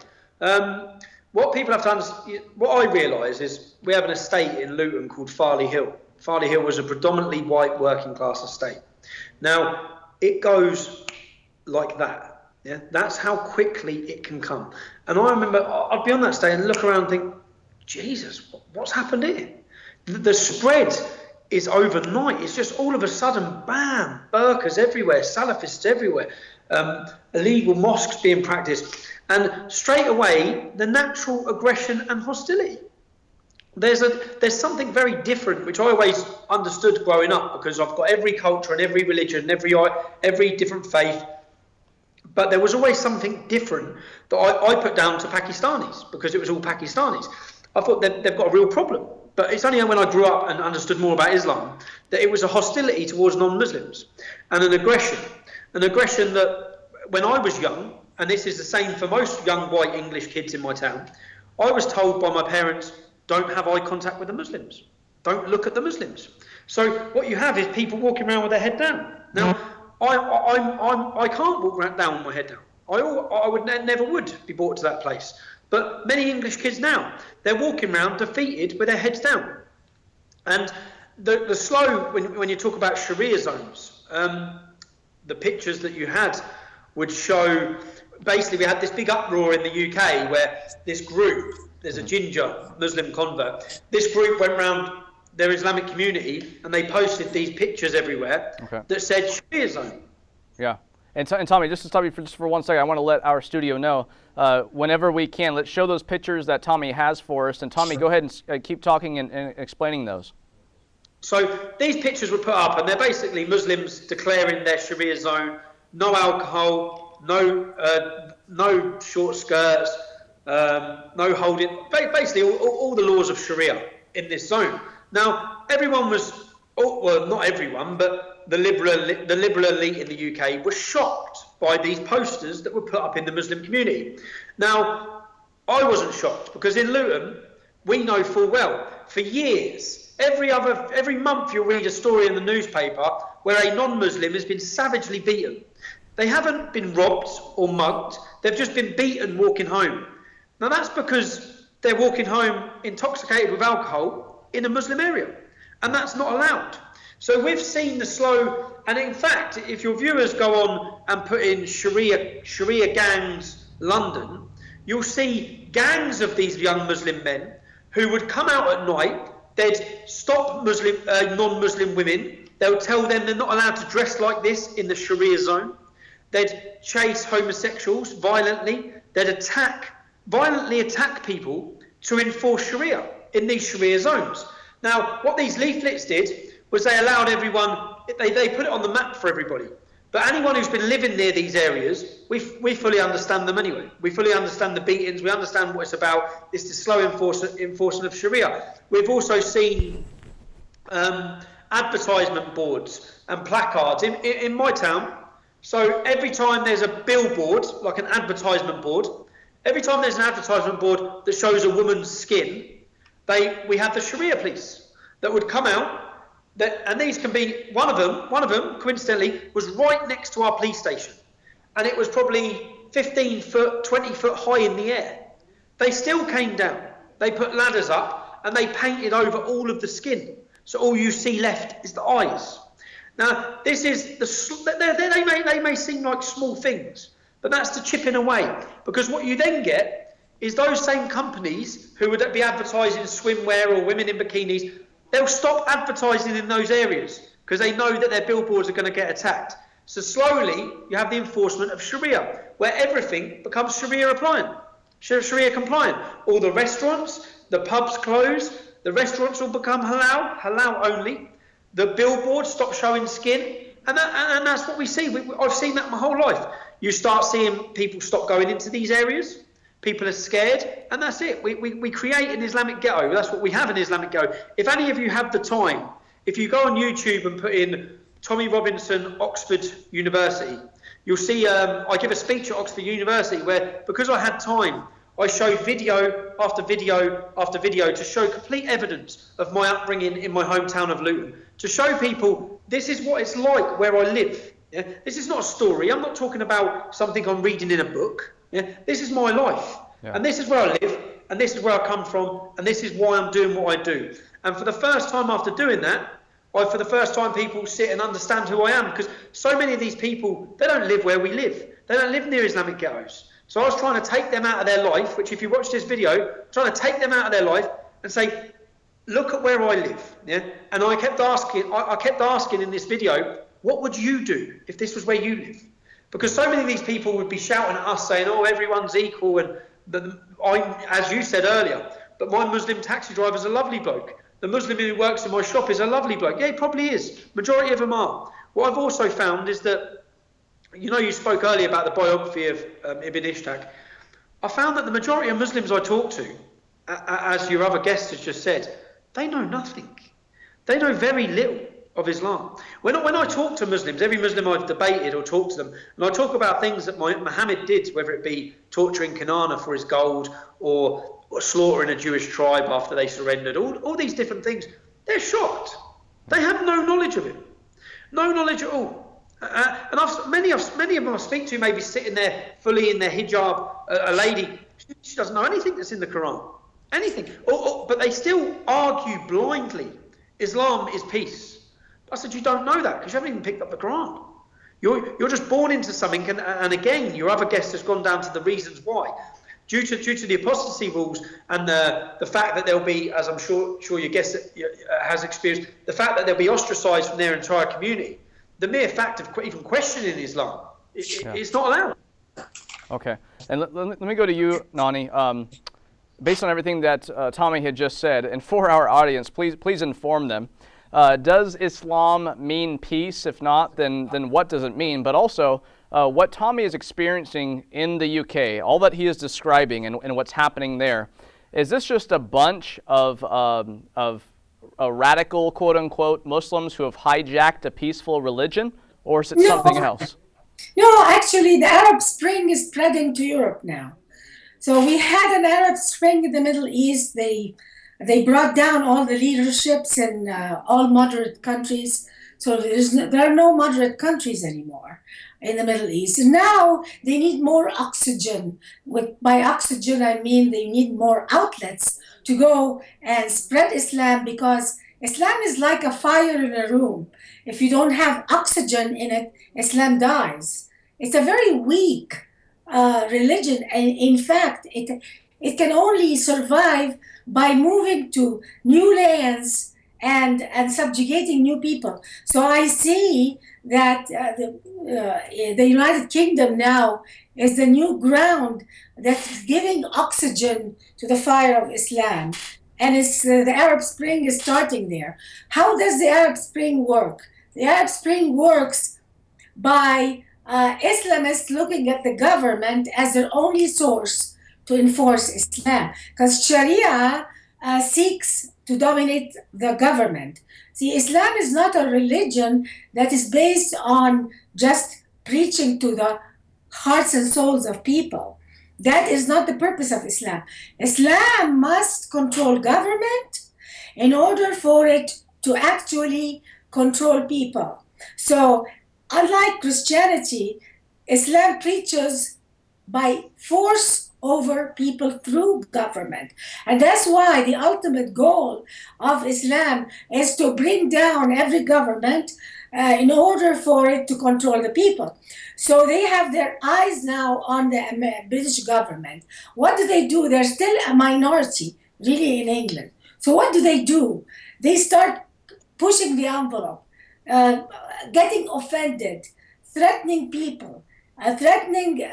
What people have to understand, what I realise is we have an estate in Luton called Farley Hill. Farley Hill was a predominantly white working class estate. Now, it goes like that. Yeah, that's how quickly it can come. And I remember I'd be on that estate and look around and think, Jesus, what's happened here? The spread is overnight. It's just all of a sudden, bam, burqas everywhere, Salafists everywhere, illegal mosques being practiced, and straight away the natural aggression and hostility. There's something very different, which I always understood growing up, because I've got every culture and every religion, every different faith, but there was always something different that I put down to Pakistanis, because it was all Pakistanis. I thought they've got a real problem. But it's only when I grew up and understood more about Islam that it was a hostility towards non-Muslims and an aggression that when I was young, and this is the same for most young white English kids in my town, I was told by my parents, don't have eye contact with the Muslims. Don't look at the Muslims. So what you have is people walking around with their head down. Now, I can't walk down with my head down. I would never would be brought to that place. But many English kids now, they're walking around defeated with their heads down. And the slow, when you talk about Sharia zones, the pictures that you had would show, basically we had this big uproar in the UK where this group, there's a ginger Muslim convert, this group went around their Islamic community and they posted these pictures everywhere that said Sharia zone. Yeah. And Tommy, just to stop you for 1 second, I want to let our studio know, whenever we can, let's show those pictures that Tommy has for us. And Tommy, go ahead and keep talking and explaining those. So these pictures were put up, and they're basically Muslims declaring their Sharia zone, no alcohol, no short skirts, no holding, basically all the laws of Sharia in this zone. Now, everyone was, well, not everyone, but the liberal elite in the UK was shocked by these posters that were put up in the Muslim community. Now, I wasn't shocked, because in Luton, we know full well, for years, every month you'll read a story in the newspaper where a non-Muslim has been savagely beaten. They haven't been robbed or mugged, they've just been beaten walking home. Now that's because they're walking home intoxicated with alcohol in a Muslim area, and that's not allowed. So we've seen the slow, and in fact, if your viewers go on and put in Sharia gangs London, you'll see gangs of these young Muslim men who would come out at night. They'd stop non-Muslim women. They'll tell them they're not allowed to dress like this in the Sharia zone. They'd chase homosexuals violently. They'd violently attack people to enforce Sharia in these Sharia zones. Now, what these leaflets did was they allowed everyone, they put it on the map for everybody. But anyone who's been living near these areas, we fully understand them anyway. We fully understand the beatings, we understand what it's about. It's the slow enforcement of Sharia. We've also seen advertisement boards and placards in my town. So every time there's a billboard, like an advertisement board, every time there's an advertisement board that shows a woman's skin, we have the Sharia police that would come out. And these can be, one of them, coincidentally, was right next to our police station. And it was probably 15 foot, 20 foot high in the air. They still came down. They put ladders up and they painted over all of the skin. So all you see left is the eyes. Now, this is they may seem like small things, but that's the chipping away. Because what you then get is those same companies who would be advertising swimwear or women in bikinis, they'll stop advertising in those areas because they know that their billboards are going to get attacked. So slowly, you have the enforcement of Sharia, where everything becomes Sharia compliant. All the restaurants, the pubs close, the restaurants will become halal only. The billboards stop showing skin, and that's what we see. I've seen that my whole life. You start seeing people stop going into these areas. People are scared, and that's it. We create an Islamic ghetto. That's what we have, an Islamic ghetto. If any of you have the time, if you go on YouTube and put in Tommy Robinson, Oxford University, you'll see I give a speech at Oxford University where, because I had time, I showed video after video after video to show complete evidence of my upbringing in my hometown of Luton, to show people this is what it's like where I live. Yeah? This is not a story. I'm not talking about something I'm reading in a book. Yeah? This is my life. Yeah. And this is where I live, and this is where I come from, and this is why I'm doing what I do. And for the first time after doing that, for the first time people sit and understand who I am, because so many of these people, they don't live where we live. They don't live near Islamic ghettos. So I was trying to take them out of their life, which if you watch this video, trying to take them out of their life and say, look at where I live. Yeah? And I kept asking in this video, what would you do if this was where you live? Because so many of these people would be shouting at us saying, oh, everyone's equal. And as you said earlier, but my Muslim taxi driver's a lovely bloke. The Muslim who works in my shop is a lovely bloke. Yeah, he probably is. Majority of them are. What I've also found is that, you know, you spoke earlier about the biography of Ibn Ishaq. I found that the majority of Muslims I talk to, as your other guest has just said, they know nothing. They know very little of Islam. When I talk to Muslims, every Muslim I've debated or talked to them, and I talk about things that Muhammad did, whether it be torturing Kanana for his gold or slaughtering a Jewish tribe after they surrendered, all these different things, they're shocked. They have no knowledge of it. No knowledge at all. And many of them I speak to may be sitting there fully in their hijab, a lady, she doesn't know anything that's in the Quran. Anything. But they still argue blindly, Islam is peace. I said, you don't know that because you haven't even picked up the Quran. You're just born into something, and again, your other guest has gone down to the reasons why. Due to the apostasy rules and the fact that there'll be, as I'm sure your guest has experienced, the fact that they'll be ostracized from their entire community. The mere fact of even questioning Islam, it's not allowed. Okay, and let me go to you, Nani. Based on everything that Tommy had just said, and for our audience, please inform them. Does Islam mean peace? If not, then what does it mean? But also, what Tommy is experiencing in the UK, all that he is describing and what's happening there, is this just a bunch of radical, quote-unquote, Muslims who have hijacked a peaceful religion, or is it something else? No, actually, the Arab Spring is spreading to Europe now. So we had an Arab Spring in the Middle East. They brought down all the leaderships in all moderate countries. So there are no moderate countries anymore in the Middle East. And now they need more oxygen. By oxygen, I mean they need more outlets to go and spread Islam, because Islam is like a fire in a room. If you don't have oxygen in it, Islam dies. It's a very weak religion. And in fact, it can only survive by moving to new lands and subjugating new people. So I see that the United Kingdom now is the new ground that's giving oxygen to the fire of Islam. And the Arab Spring is starting there. How does the Arab Spring work? The Arab Spring works by Islamists looking at the government as their only source to enforce Islam. Because Sharia seeks to dominate the government. See, Islam is not a religion that is based on just preaching to the hearts and souls of people. That is not the purpose of Islam. Islam must control government in order for it to actually control people. So, unlike Christianity, Islam preaches by force over people through government. And that's why the ultimate goal of Islam is to bring down every government in order for it to control the people. So they have their eyes now on the British government. What do? They're still a minority, really, in England. So what do? They start pushing the envelope, getting offended, threatening people, threatening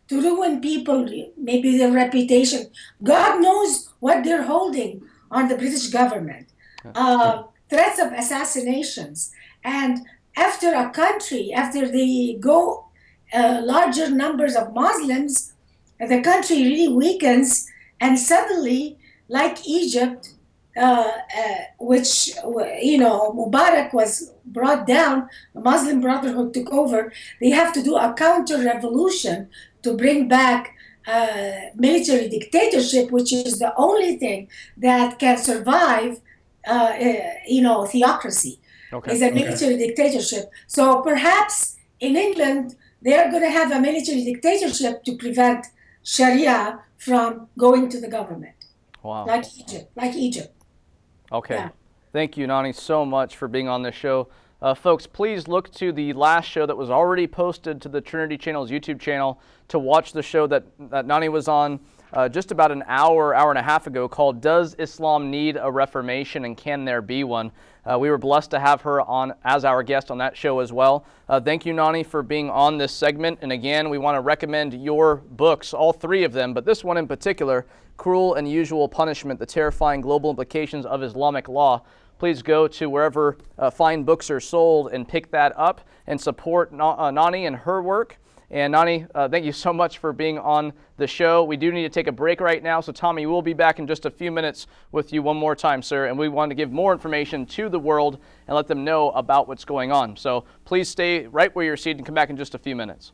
to ruin people, maybe their reputation. God knows what they're holding on the British government. Threats of assassinations. And after a country, after they go larger numbers of Muslims, the country really weakens, and suddenly, like Egypt, which, Mubarak was brought down, the Muslim Brotherhood took over, they have to do a counter-revolution to bring back military dictatorship, which is the only thing that can survive, theocracy. Okay. Is a military dictatorship. So perhaps in England, they're going to have a military dictatorship to prevent Sharia from going to the government. Wow. Like Egypt. Okay. Yeah. Thank you, Nani, so much for being on this show. Folks, please look to the last show that was already posted to the Trinity Channel's YouTube channel to watch the show that Nani was on just about an hour and a half ago, called Does Islam Need a Reformation and Can There Be One? We were blessed to have her on as our guest on that show as well. Thank you, Nani, for being on this segment. And again, we want to recommend your books, all three of them, but this one in particular, Cruel and Unusual Punishment, The Terrifying Global Implications of Islamic Law. Please go to wherever fine books are sold and pick that up and support Nani and her work. And Nani, thank you so much for being on the show. We do need to take a break right now, so Tommy, we'll be back in just a few minutes with you one more time, sir. And we want to give more information to the world and let them know about what's going on. So please stay right where you're seated and come back in just a few minutes.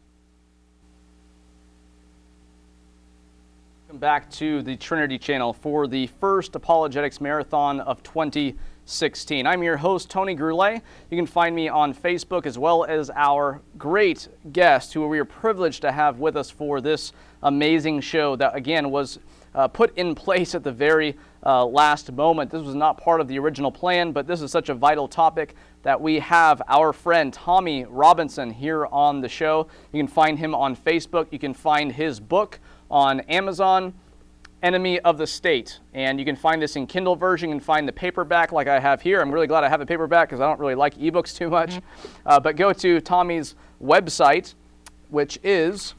Welcome back to the Trinity Channel for the first Apologetics Marathon of 2016. I'm your host, Tony Groulet. You can find me on Facebook, as well as our great guest who we are privileged to have with us for this amazing show that, again, was put in place at the very last moment. This was not part of the original plan, but this is such a vital topic that we have our friend Tommy Robinson here on the show. You can find him on Facebook. You can find his book on Amazon, Enemy of the State. And you can find this in Kindle version. You can find the paperback like I have here. I'm really glad I have a paperback because I don't really like ebooks too much. But go to Tommy's website, which is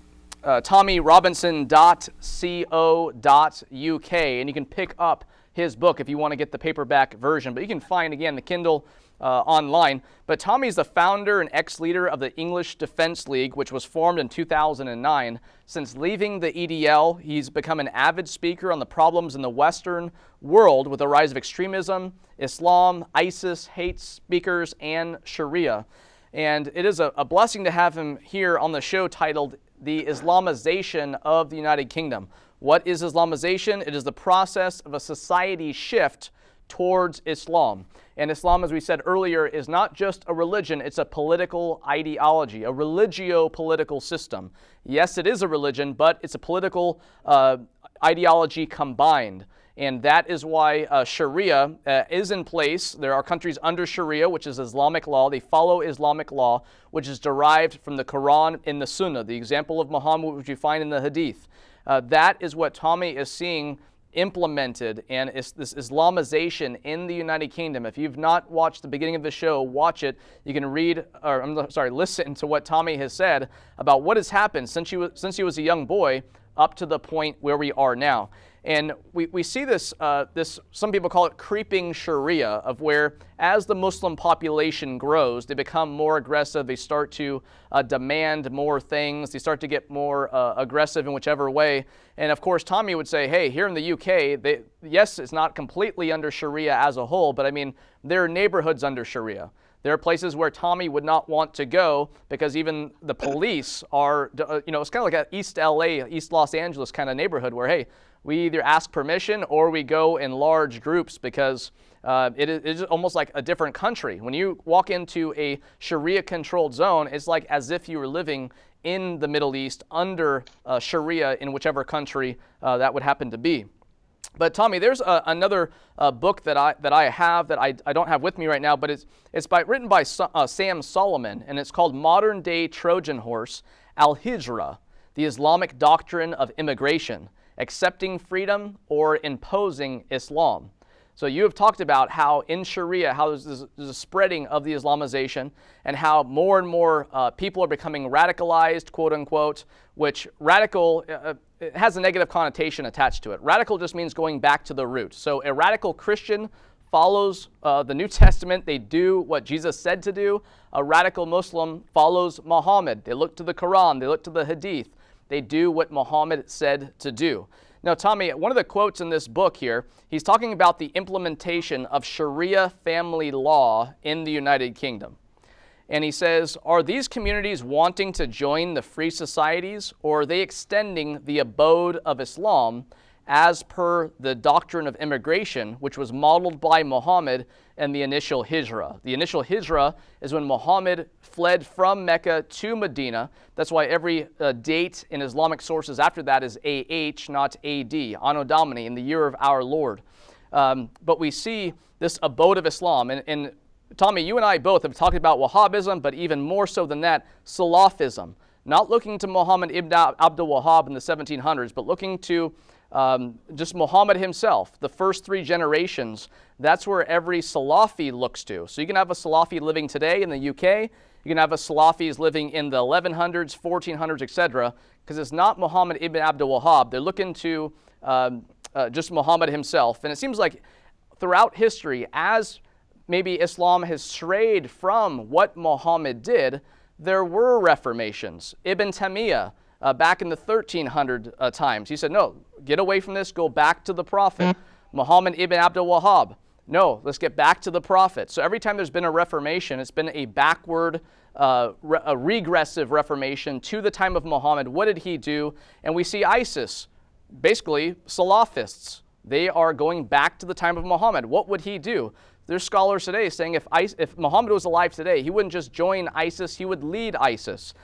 tommyrobinson.co.uk, and you can pick up his book if you want to get the paperback version. But you can find, again, the Kindle online. But Tommy's the founder and ex-leader of the English Defense League, which was formed in 2009. Since leaving the EDL, he's become an avid speaker on the problems in the Western world with the rise of extremism, Islam, ISIS, hate speakers, and Sharia. And it is a blessing to have him here on the show titled The Islamization of the United Kingdom. What is Islamization? It is the process of a society shift towards Islam. And Islam, as we said earlier, is not just a religion, it's a political ideology, a religio-political system. Yes, it is a religion, but it's a political ideology combined. And that is why Sharia is in place. There are countries under Sharia, which is Islamic law. They follow Islamic law, which is derived from the Quran and the Sunnah, the example of Muhammad, which you find in the Hadith. That is what Tommy is seeing implemented, and it's this Islamization in the United Kingdom. If you've not watched the beginning of the show, watch it. You can listen to what Tommy has said about what has happened since he was a young boy up to the point where we are now. And we see this, some people call it creeping Sharia, of where as the Muslim population grows, they become more aggressive, they start to demand more things, they start to get more aggressive in whichever way. And of course, Tommy would say, hey, here in the UK, yes, it's not completely under Sharia as a whole, but I mean, there are neighborhoods under Sharia. There are places where Tommy would not want to go because even the police are, it's kind of like a East LA, East Los Angeles kind of neighborhood where, hey, we either ask permission or we go in large groups because it is almost like a different country. When you walk into a Sharia-controlled zone, it's like as if you were living in the Middle East under Sharia in whichever country that would happen to be. But Tommy, there's another book that I have that I don't have with me right now, but it's written by Sam Solomon, and it's called Modern Day Trojan Horse, Al-Hijra, the Islamic Doctrine of Immigration, Accepting Freedom or Imposing Islam. So you have talked about how in Sharia, how there's a spreading of the Islamization and how more and more people are becoming radicalized, quote unquote, which radical it has a negative connotation attached to it. Radical just means going back to the root. So a radical Christian follows the New Testament. They do what Jesus said to do. A radical Muslim follows Muhammad. They look to the Quran. They look to the Hadith. They do what Muhammad said to do. Now, Tommy, one of the quotes in this book here, he's talking about the implementation of Sharia family law in the United Kingdom. And he says, are these communities wanting to join the free societies, or are they extending the abode of Islam as per the doctrine of immigration, which was modeled by Muhammad and the initial hijrah? The initial hijrah is when Muhammad fled from Mecca to Medina. That's why every date in Islamic sources after that is AH, not AD, Anno Domini, in the year of our Lord. But we see this abode of Islam. And Tommy, you and I both have talked about Wahhabism, but even more so than that, Salafism. Not looking to Muhammad ibn Abdul Wahhab in the 1700s, but looking to just Muhammad himself, the first 3 generations. That's where every Salafi looks to. So you can have a Salafi living today in the UK. You can have a Salafis living in the 1100s, 1400s, etc. Because it's not Muhammad ibn Abdul Wahhab. They're looking to just Muhammad himself. And it seems like throughout history, as maybe Islam has strayed from what Muhammad did, there were reformations. Ibn Taymiyyah, back in the 1300 times, he said, no, get away from this, go back to the Prophet. Muhammad ibn Abdul Wahhab, no, let's get back to the Prophet. So every time there's been a reformation, it's been a backward, a regressive reformation to the time of Muhammad. What did he do? And we see ISIS, basically Salafists. They are going back to the time of Muhammad. What would he do? There's scholars today saying if Muhammad was alive today, he wouldn't just join ISIS, he would lead ISIS.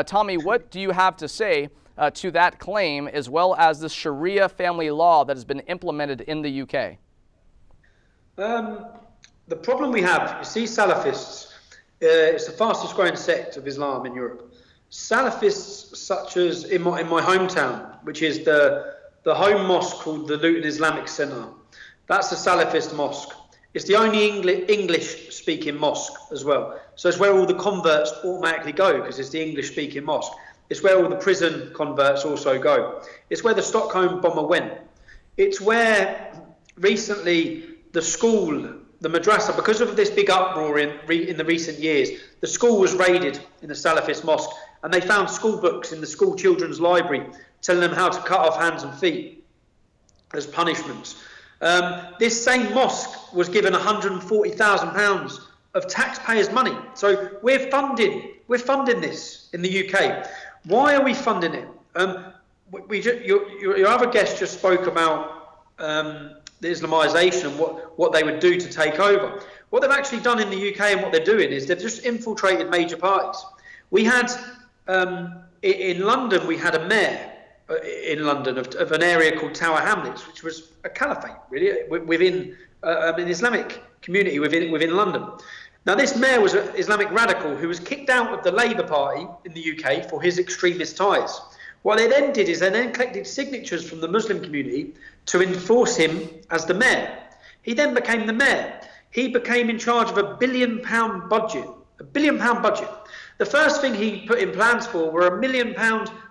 Tommy, what do you have to say to that claim, as well as the Sharia family law that has been implemented in the UK? The problem we have, you see, Salafists, it's the fastest growing sect of Islam in Europe. Salafists, such as in my hometown, which is the home mosque called the Luton Islamic Centre, that's the Salafist mosque. It's the only English-speaking mosque as well. So it's where all the converts automatically go, because it's the English-speaking mosque. It's where all the prison converts also go. It's where the Stockholm bomber went. It's where recently the school, the madrasa, because of this big uproar in the recent years, the school was raided in the Salafist mosque, and they found school books in the school children's library telling them how to cut off hands and feet as punishments. This same mosque was given £140,000 of taxpayers' money. So we're funding this in the UK. Why are we funding it? Your other guest just spoke about the Islamization, what they would do to take over. What they've actually done in the UK and what they're doing is they've just infiltrated major parties. We had, in London, we had a mayor in London of an area called Tower Hamlets, which was a caliphate, really, within an Islamic community within London. Now, this mayor was an Islamic radical who was kicked out of the Labour Party in the UK for his extremist ties. What they then did is they then collected signatures from the Muslim community to enforce him as the mayor. He then became the mayor. He became in charge of £1 billion budget. £1 billion budget. The first thing he put in plans for were £1 million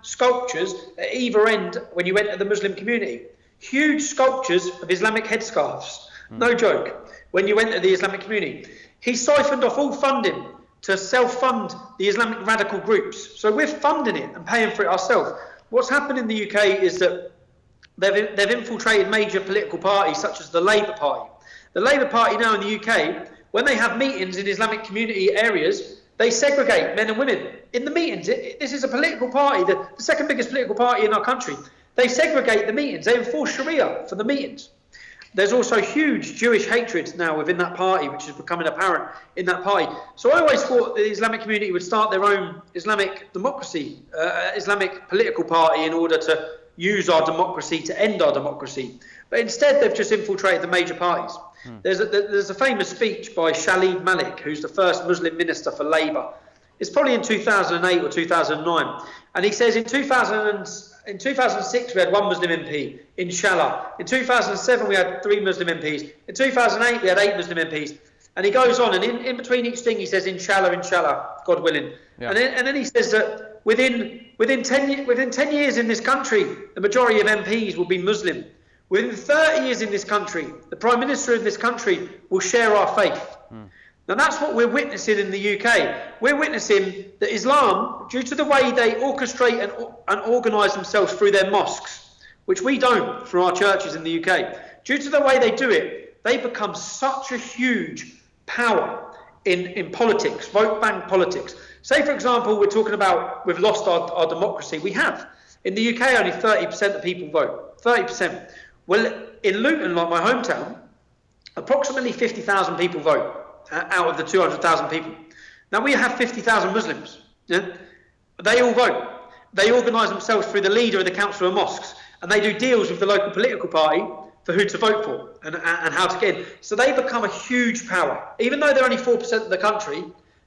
sculptures at either end when you went to the Muslim community. Huge sculptures of Islamic headscarves. No joke. When you went to the Islamic community. He siphoned off all funding to self-fund the Islamic radical groups. So we're funding it and paying for it ourselves. What's happened in the UK is that they've infiltrated major political parties such as the Labour Party. The Labour Party now in the UK, when they have meetings in Islamic community areas, they segregate men and women. In the meetings, this is a political party, the second biggest political party in our country. They segregate the meetings. They enforce Sharia for the meetings. There's also huge Jewish hatred now within that party, which is becoming apparent in that party. So I always thought the Islamic community would start their own Islamic democracy, Islamic political party in order to use our democracy to end our democracy. But instead, they've just infiltrated the major parties. There's a famous speech by Khalid Malik, who's the first Muslim minister for Labour. It's probably in 2008 or 2009. And he says in 2006 we had one Muslim MP, inshallah. In 2007 we had 3 Muslim MPs. In 2008 we had 8 Muslim MPs. And he goes on, and in between each thing he says, inshallah, inshallah, God willing. Yeah. And then he says that within 10 years in this country, the majority of MPs will be Muslim. Within 30 years in this country, the Prime Minister of this country will share our faith. Now that's what we're witnessing in the UK. We're witnessing that Islam, due to the way they orchestrate and organise themselves through their mosques, which we don't through our churches in the UK, due to the way they do it, they become such a huge power in politics, vote bank politics. Say, for example, we're talking about we've lost our democracy. We have. In the UK, only 30% of people vote. 30%. Well, in Luton, like my hometown, approximately 50,000 people vote out of the 200,000 people. Now, we have 50,000 Muslims. Yeah? They all vote. They organise themselves through the leader of the Council of Mosques, and they do deals with the local political party for who to vote for and how to get in. So they become a huge power. Even though they're only 4% of the country,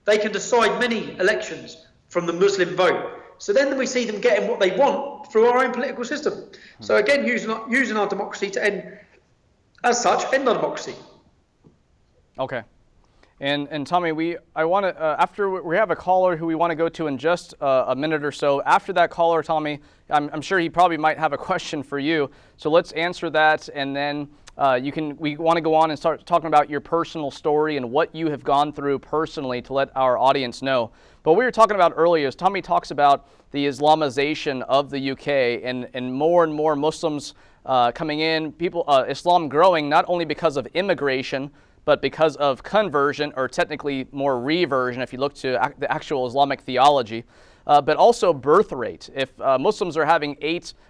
they can decide many elections from the Muslim vote. So then we see them getting what they want through our own political system. So again, using our democracy to end our democracy. Okay. And Tommy, we have a caller who we want to go to in just a minute or so. After that caller, Tommy, I'm sure he probably might have a question for you. So let's answer that, and then we want to go on and start talking about your personal story and what you have gone through personally to let our audience know. But what we were talking about earlier is Tommy talks about the Islamization of the UK and more Muslims coming in, Islam growing not only because of immigration, but because of conversion, or technically more reversion if you look to the actual Islamic theology, but also birth rate. If Muslims are having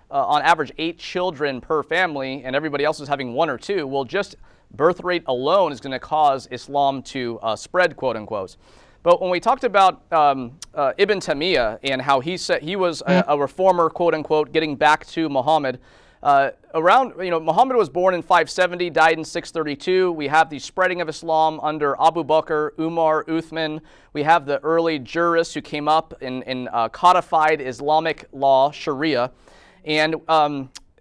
on average 8 children per family and everybody else is having 1 or 2, well, just birth rate alone is going to cause Islam to spread, quote unquote. But when we talked about Ibn Taymiyyah and how he said he was a reformer, quote unquote, getting back to Muhammad, Muhammad was born in 570, died in 632. We have the spreading of Islam under Abu Bakr, Umar, Uthman. We have the early jurists who came up in codified Islamic law, Sharia. And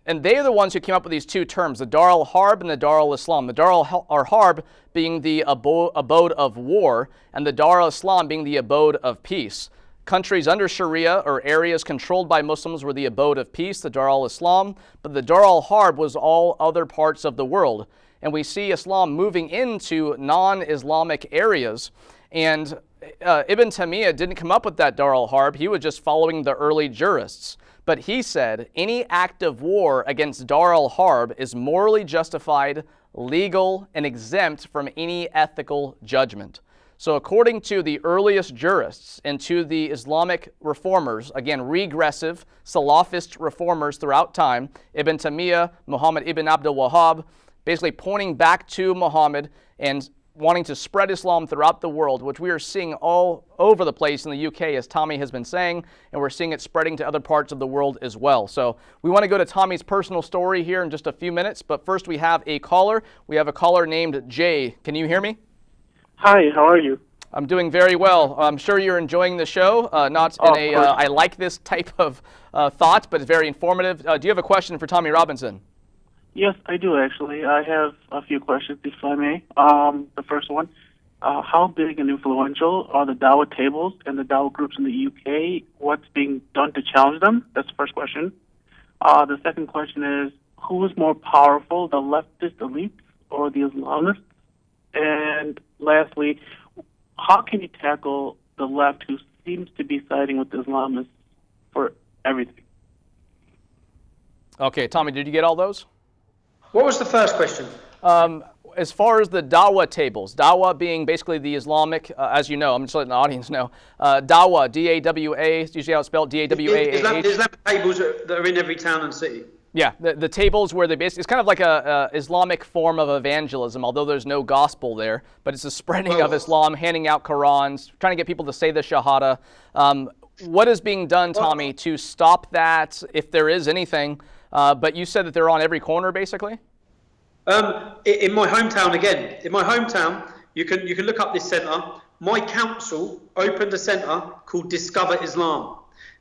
they are the ones who came up with these 2 terms, the Dar al-Harb and the Dar al-Islam. The Dar al-Harb being the abode of war, and the Dar al-Islam being the abode of peace. Countries under Sharia, or areas controlled by Muslims, were the abode of peace, the Dar al-Islam, but the Dar al-Harb was all other parts of the world. And we see Islam moving into non-Islamic areas. And Ibn Taymiyyah didn't come up with that Dar al-Harb. He was just following the early jurists. But he said any act of war against Dar al-Harb is morally justified, legal, and exempt from any ethical judgment. So according to the earliest jurists and to the Islamic reformers, again, regressive Salafist reformers throughout time, Ibn Taymiyyah, Muhammad ibn Abdul Wahhab, basically pointing back to Muhammad and wanting to spread Islam throughout the world, which we are seeing all over the place in the UK, as Tommy has been saying, and we're seeing it spreading to other parts of the world as well. So we want to go to Tommy's personal story here in just a few minutes, but first we have a caller. We have a caller named Jay. Can you hear me? Hi, how are you? I'm doing very well. I'm sure you're enjoying the show, not in I like this type of thought, but it's very informative. Do you have a question for Tommy Robinson? Yes, I do, actually. I have a few questions, if I may. The first one, how big and influential are the Dawah tables and the Dawah groups in the UK? What's being done to challenge them? That's the first question. The second question is, who is more powerful, the leftist elites or the Islamists? And lastly, how can you tackle the left who seems to be siding with the Islamists for everything? Okay, Tommy, did you get all those? What was the first question? as far as the Dawah tables, Dawah being basically the Islamic, as you know, I'm just letting the audience know, Dawah, D-A-W-A, usually how it's spelled, D-A-W-A-A-H. The Islamic tables that are in every town and city. Yeah, the tables where they basically, it's kind of like a Islamic form of evangelism, although there's no gospel there, but it's a spreading of Islam, handing out Qurans, trying to get people to say the Shahada. What is being done, Tommy, to stop that, if there is anything? But you said that they're on every corner, basically? In my hometown, again, you can look up this centre. My council opened a centre called Discover Islam.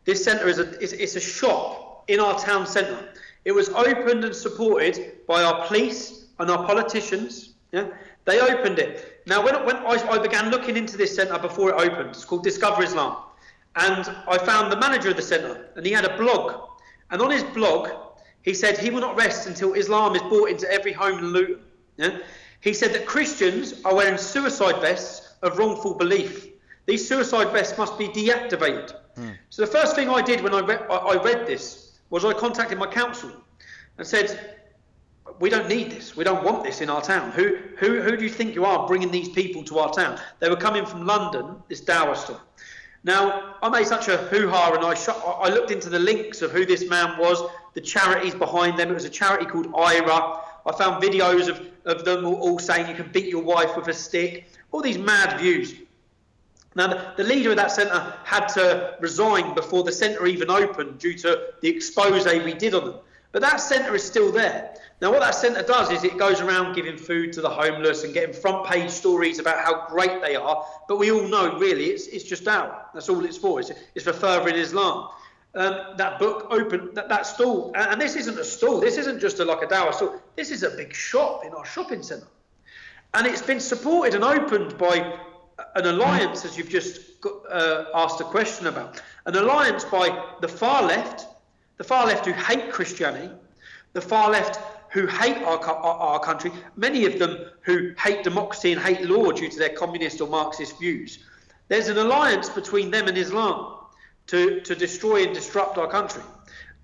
This centre is a shop in our town centre. It was opened and supported by our police and our politicians. Yeah, they opened it. Now, when I began looking into this centre before it opened, it's called Discover Islam, and I found the manager of the centre, and he had a blog. And on his blog, he said he will not rest until Islam is brought into every home in Luton. Yeah? He said that Christians are wearing suicide vests of wrongful belief. These suicide vests must be deactivated. So the first thing I did when I read this was I contacted my council and said, we don't need this. We don't want this in our town. Who do you think you are bringing these people to our town? They were coming from London, this Dawah store. Now, I made such a hoo-ha, and I looked into the links of who this man was, the charities behind them. It was a charity called IRA. I found videos of them all saying you can beat your wife with a stick. All these mad views. Now, the leader of that centre had to resign before the centre even opened due to the expose we did on them. But that centre is still there. Now, what that centre does is it goes around giving food to the homeless and getting front page stories about how great they are. But we all know, really, it's just out. That's all it's for. It's for furthering Islam. That book opened, that stall, and this isn't a stall. This isn't just like a Dawah stall. This is a big shop in our shopping centre. And it's been supported and opened by an alliance, as you've just asked a question about. An alliance by the far left who hate Christianity, the far left who hate our country, many of them who hate democracy and hate law due to their communist or Marxist views. There's an alliance between them and Islam to destroy and disrupt our country.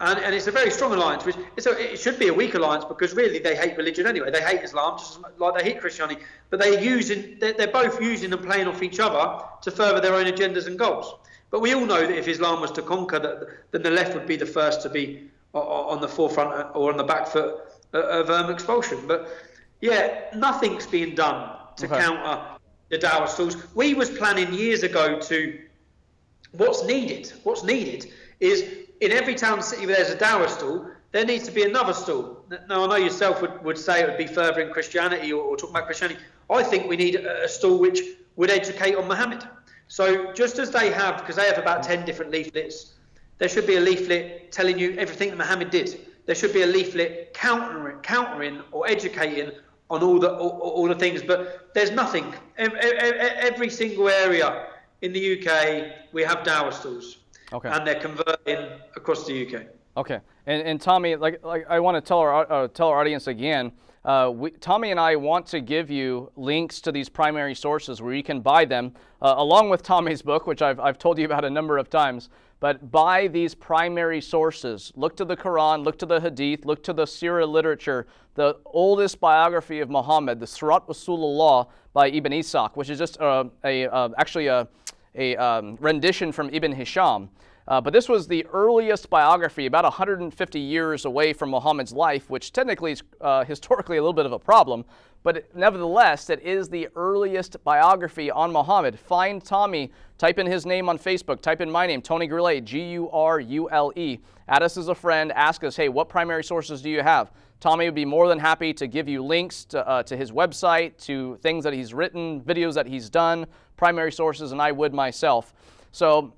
And it's a very strong alliance. It should be a weak alliance because really they hate religion anyway. They hate Islam just like they hate Christianity. But they're both using and playing off each other to further their own agendas and goals. But we all know that if Islam was to conquer, then the left would be the first to be on the forefront or on the back foot of expulsion. But yeah, nothing's being done to counter the Dawah stalls. We was planning years ago to what's needed is in every town and city where there's a Dawah stall, there needs to be another stall. Now, I know yourself would say it would be furthering Christianity or talking about Christianity. I think we need a stall which would educate on Muhammad. So just as they have, because they have about 10 different leaflets, there should be a leaflet telling you everything that Muhammad did. There should be a leaflet countering or educating on all the things. But there's nothing. Every single area in the UK, we have Dawah stalls. Okay. And they're converting across the UK. Okay. And Tommy, like I want to tell our audience again, Tommy and I want to give you links to these primary sources where you can buy them, along with Tommy's book, which I've told you about a number of times. But buy these primary sources. Look to the Quran, look to the Hadith, look to the Sirah literature, the oldest biography of Muhammad, the Sirat Rasulullah by Ibn Ishaq, which is just actually a rendition from Ibn Hisham. But this was the earliest biography, about 150 years away from Muhammad's life, which technically is historically a little bit of a problem. But nevertheless, it is the earliest biography on Muhammad. Find Tommy, type in his name on Facebook, type in my name, Tony Gurley, Gurule. Add us as a friend, ask us, hey, what primary sources do you have? Tommy would be more than happy to give you links to his website, to things that he's written, videos that he's done, primary sources, and I would myself. So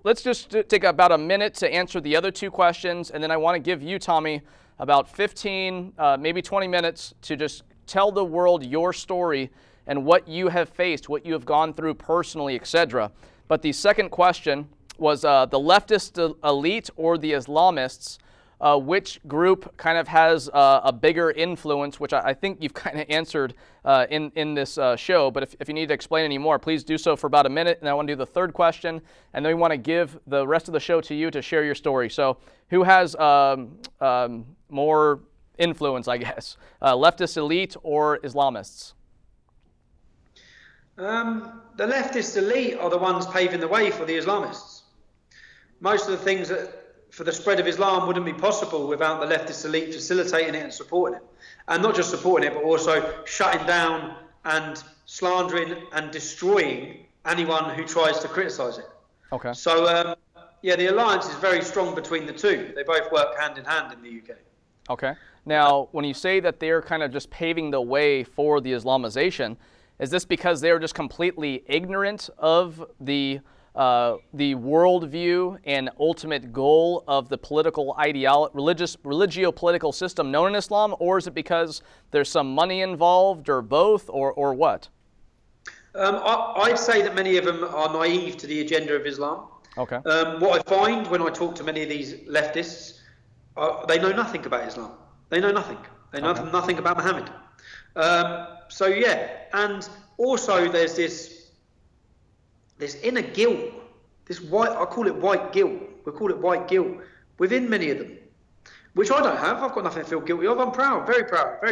let's just take about a minute to answer the other two questions, and then I want to give you, Tommy, about 15, maybe 20 minutes to just tell the world your story and what you have faced, what you have gone through personally, etc. But the second question was the leftist elite or the Islamists, which group kind of has a bigger influence, which I think you've kind of answered in this show. But if you need to explain any more, please do so for about a minute. And I want to do the third question. And then we want to give the rest of the show to you to share your story. So who has more influence, I guess? Leftist elite or Islamists? The leftist elite are the ones paving the way for the Islamists. Most of the things that for the spread of Islam wouldn't be possible without the leftist elite facilitating it and supporting it. And not just supporting it, but also shutting down and slandering and destroying anyone who tries to criticise it. Okay. So, yeah, the alliance is very strong between the two. They both work hand in hand in the UK. Okay. Now, when you say that they're kind of just paving the way for the Islamization, is this because they're just completely ignorant of the worldview and ultimate goal of the political religio-political system known in Islam, or is it because there's some money involved, or both, or what? I'd say that many of them are naive to the agenda of Islam. Okay. What I find when I talk to many of these leftists, they know nothing about Islam. They know nothing. They know nothing about Muhammad. So yeah, and also there's this inner guilt, this white, I call it white guilt. We call it white guilt within many of them, which I don't have. I've got nothing to feel guilty of. I'm proud, very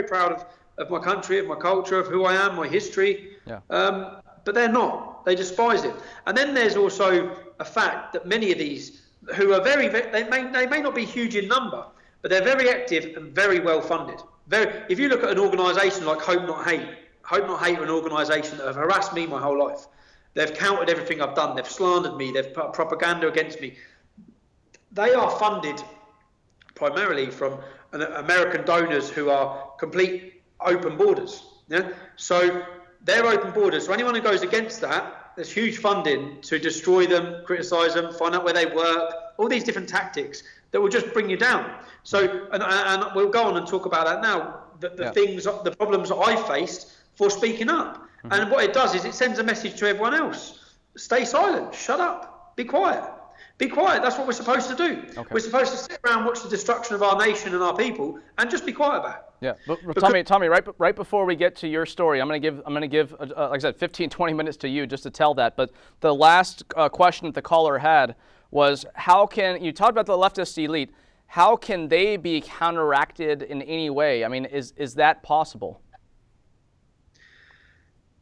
proud of my country, of my culture, of who I am, my history. Yeah. But they're not. They despise it. And then there's also a fact that many of these who are they may not be huge in number, but they're very active and very well funded. If you look at an organisation like Hope Not Hate are an organisation that have harassed me my whole life. They've countered everything I've done. They've slandered me. They've put propaganda against me. They are funded primarily from American donors who are complete open borders. Yeah? So they're open borders. So anyone who goes against that, there's huge funding to destroy them, criticise them, find out where they work, all these different tactics that will just bring you down. So, and we'll go on and talk about that now, the problems that I faced for speaking up. Mm-hmm. And what it does is it sends a message to everyone else. Stay silent, shut up, be quiet. Be quiet, that's what we're supposed to do. Okay. We're supposed to sit around and watch the destruction of our nation and our people and just be quiet about it. Yeah, but Tommy, right before we get to your story, I'm going to give like I said, 15, 20 minutes to you just to tell that. But the last question that the caller had was, how can, you talked about the leftist elite, how can they be counteracted in any way? I mean, is that possible?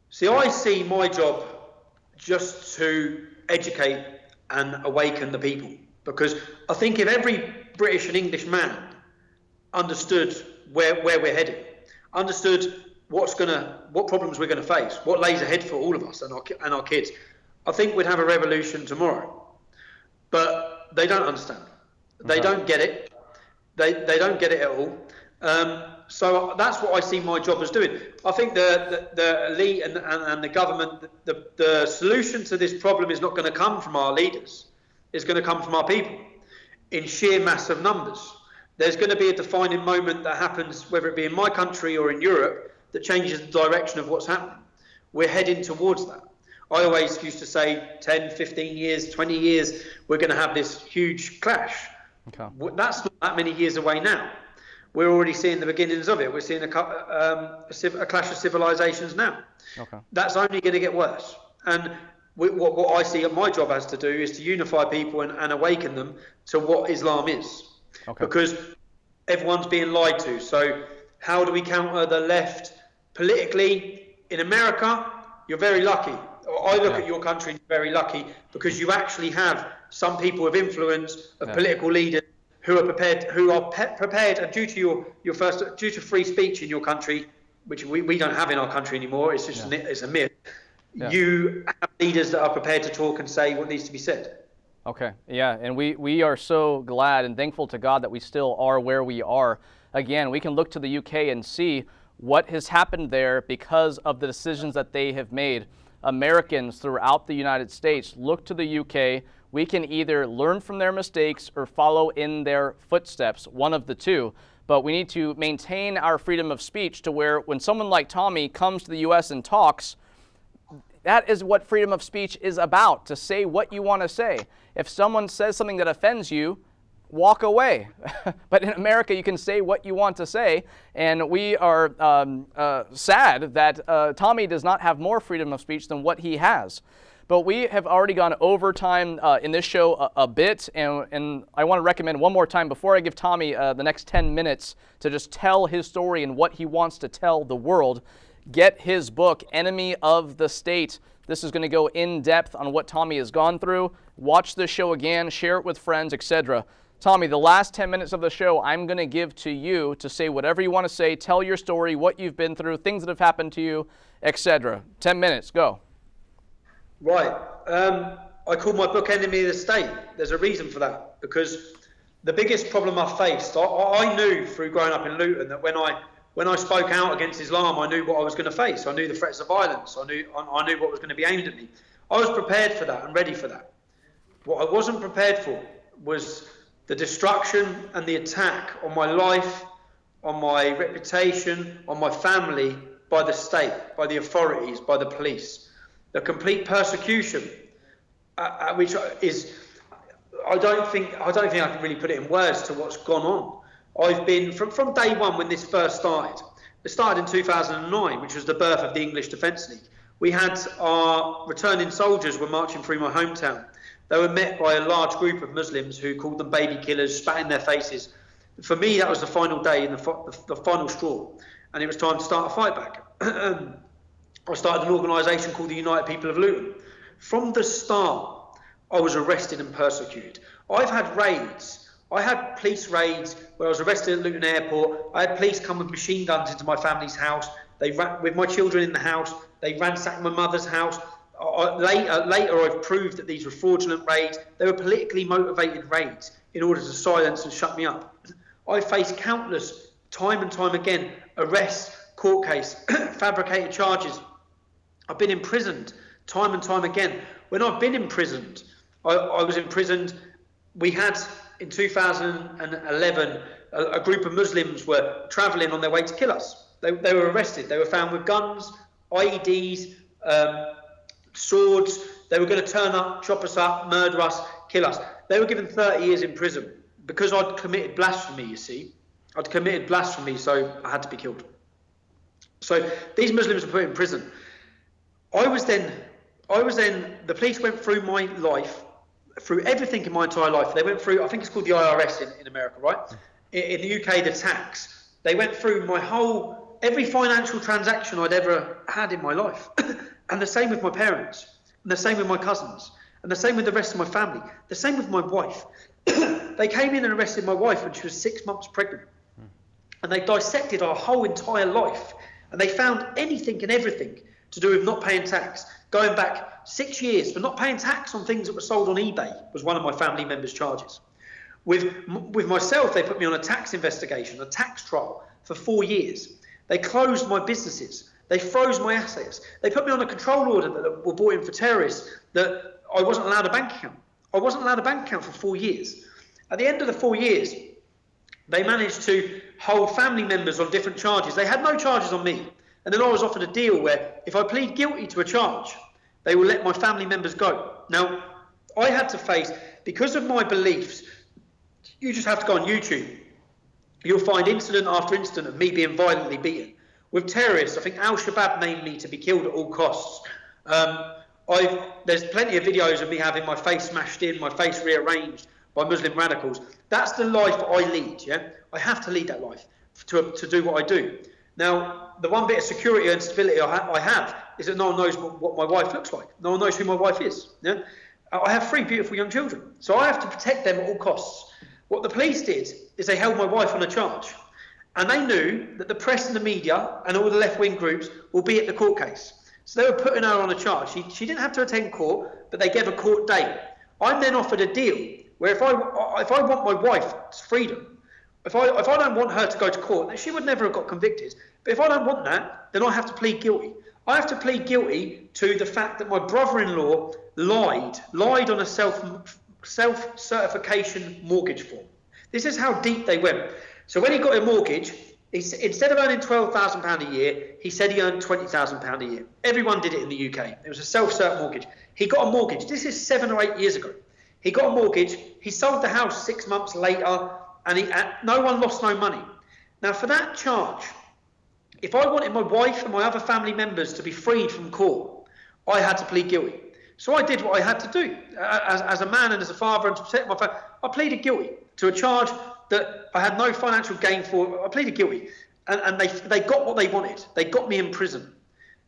See, I see my job just to educate and awaken the people, because I think if every British and English man understood where we're headed, understood what problems we're going to face, what lays ahead for all of us and our kids, I think we'd have a revolution tomorrow. But they don't understand. They don't get it. They don't get it at all. So that's what I see my job as doing. I think the elite and the government, the solution to this problem is not going to come from our leaders. It's going to come from our people in sheer massive numbers. There's going to be a defining moment that happens, whether it be in my country or in Europe, that changes the direction of what's happening. We're heading towards that. I always used to say 10, 15 years, 20 years, we're going to have this huge clash. Okay. That's not that many years away now. We're already seeing the beginnings of it. We're seeing a clash of civilizations now. Okay. That's only going to get worse. And what I see my job as to do is to unify people and awaken them to what Islam is. Okay. Because everyone's being lied to. So how do we counter the left politically? In America, you're very lucky. I look at your country and you're very lucky because you actually have some people of influence, of political leaders who are prepared, and due to free speech in your country, which we don't have in our country anymore, it's just it's a myth. Yeah. You have leaders that are prepared to talk and say what needs to be said. Okay, yeah, and we are so glad and thankful to God that we still are where we are. Again, we can look to the UK and see what has happened there because of the decisions that they have made. Americans throughout the United States look to the UK. We can either learn from their mistakes or follow in their footsteps, one of the two. But we need to maintain our freedom of speech to where when someone like Tommy comes to the US and talks, that is what freedom of speech is about, to say what you want to say. If someone says something that offends you, walk away. But in America, you can say what you want to say, and we are sad that Tommy does not have more freedom of speech than what he has. But we have already gone over time in this show a bit, and I want to recommend one more time before I give Tommy the next 10 minutes to just tell his story and what he wants to tell the world. Get his book, Enemy of the State. This is going to go in depth on what Tommy has gone through. Watch this show again, share it with friends, etc. Tommy, the last 10 minutes of the show, I'm going to give to you to say whatever you want to say, tell your story, what you've been through, things that have happened to you, etc. 10 minutes, go. Right. I call my book Enemy of the State. There's a reason for that, because the biggest problem I faced, I knew through growing up in Luton that when I spoke out against Islam, I knew what I was going to face. I knew the threats of violence. I knew what was going to be aimed at me. I was prepared for that and ready for that. What I wasn't prepared for was the destruction and the attack on my life, on my reputation, on my family by the state, by the authorities, by the police. The complete persecution, which is, I don't think I can really put it in words to what's gone on. I've been, from day one when this first started, it started in 2009, which was the birth of the English Defence League. We had our returning soldiers were marching through my hometown. They were met by a large group of Muslims who called them baby killers, spat in their faces. For me, that was the final day and the final straw. And it was time to start a fight back. I started an organisation called the United People of Luton. From the start, I was arrested and persecuted. I've had raids. I had police raids where I was arrested at Luton Airport. I had police come with machine guns into my family's house. They ran with my children in the house. They ransacked my mother's house. Later, I've proved that these were fraudulent raids. They were politically motivated raids in order to silence and shut me up. I faced countless, time and time again, arrests, court case, fabricated charges. I've been imprisoned time and time again. When I've been imprisoned, I was imprisoned. We had, in 2011, a group of Muslims were travelling on their way to kill us. They were arrested. They were found with guns, IEDs, swords. They were going to turn up, chop us up, murder us, kill us. They were given 30 years in prison because I'd committed blasphemy, you see. I'd committed blasphemy, so I had to be killed. So these Muslims were put in prison. I was then, the police went through my life, through everything in my entire life. They went through, I think it's called the IRS in America, right? In the UK, the tax. They went through every financial transaction I'd ever had in my life. And the same with my parents, and the same with my cousins, and the same with the rest of my family, the same with my wife. They came in and arrested my wife when she was 6 months pregnant. And they dissected our whole entire life. And they found anything and everything to do with not paying tax. Going back 6 years for not paying tax on things that were sold on eBay was one of my family members' charges. With myself, they put me on a tax investigation, a tax trial for 4 years. They closed my businesses. They froze my assets. They put me on a control order that were brought in for terrorists that I wasn't allowed a bank account. I wasn't allowed a bank account for 4 years. At the end of the 4 years, they managed to hold family members on different charges. They had no charges on me. And then I was offered a deal where if I plead guilty to a charge, they will let my family members go. Now, I had to face, because of my beliefs, you just have to go on YouTube. You'll find incident after incident of me being violently beaten. With terrorists, I think Al-Shabaab named me to be killed at all costs. There's plenty of videos of me having my face smashed in, my face rearranged by Muslim radicals. That's the life I lead, yeah? I have to lead that life to do what I do. Now, the one bit of security and stability I have is that no one knows what my wife looks like. No one knows who my wife is, yeah? I have 3 beautiful young children, so I have to protect them at all costs. What the police did is they held my wife on a charge. And they knew that the press and the media and all the left-wing groups will be at the court case. So they were putting her on a charge. She didn't have to attend court, but they gave a court date. I'm then offered a deal where if I want my wife's freedom, if I don't want her to go to court, then she would never have got convicted. But if I don't want that, then I have to plead guilty. I have to plead guilty to the fact that my brother-in-law lied on a self-certification mortgage form. This is how deep they went. So when he got a mortgage, instead of earning £12,000 a year, he said he earned £20,000 a year. Everyone did it in the UK. It was a self-cert mortgage. He got a mortgage. This is 7 or 8 years ago. He got a mortgage. He sold the house 6 months later, and no one lost no money. Now, for that charge, if I wanted my wife and my other family members to be freed from court, I had to plead guilty. So I did what I had to do as a man and as a father and to protect my family. I pleaded guilty to a charge that I had no financial gain for. I pleaded guilty, and they got what they wanted. They got me in prison.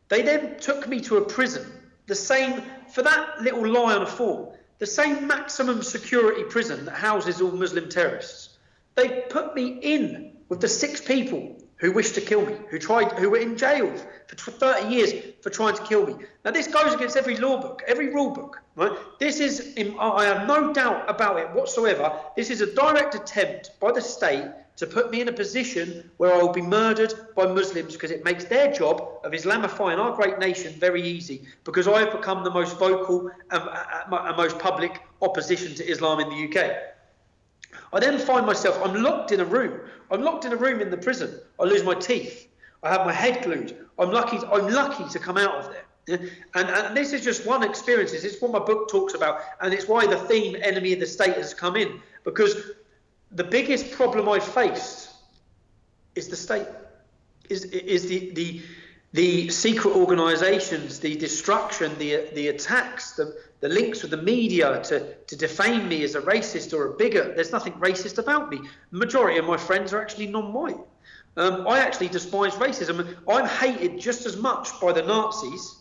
They then took me to a prison, the same, for that little lie on a form, the same maximum security prison that houses all Muslim terrorists. They put me in with the 6 people who wished to kill me, who were in jail for 30 years for trying to kill me. Now this goes against every law book, every rule book, right? This is, I have no doubt about it whatsoever, this is a direct attempt by the state to put me in a position where I will be murdered by Muslims because it makes their job of Islamifying our great nation very easy, because I have become the most vocal and most public opposition to Islam in the UK. I then find myself, I'm locked in a room. I'm locked in a room in the prison. I lose my teeth. I have my head glued. I'm lucky to come out of there. And this is just one experience. It's what my book talks about, and it's why the theme enemy of the state has come in, because the biggest problem I faced is the state, is the secret organisations, the destruction, the attacks, the links with the media to defame me as a racist or a bigot. There's nothing racist about me. The majority of my friends are actually non-white. I actually despise racism. I'm hated just as much by the Nazis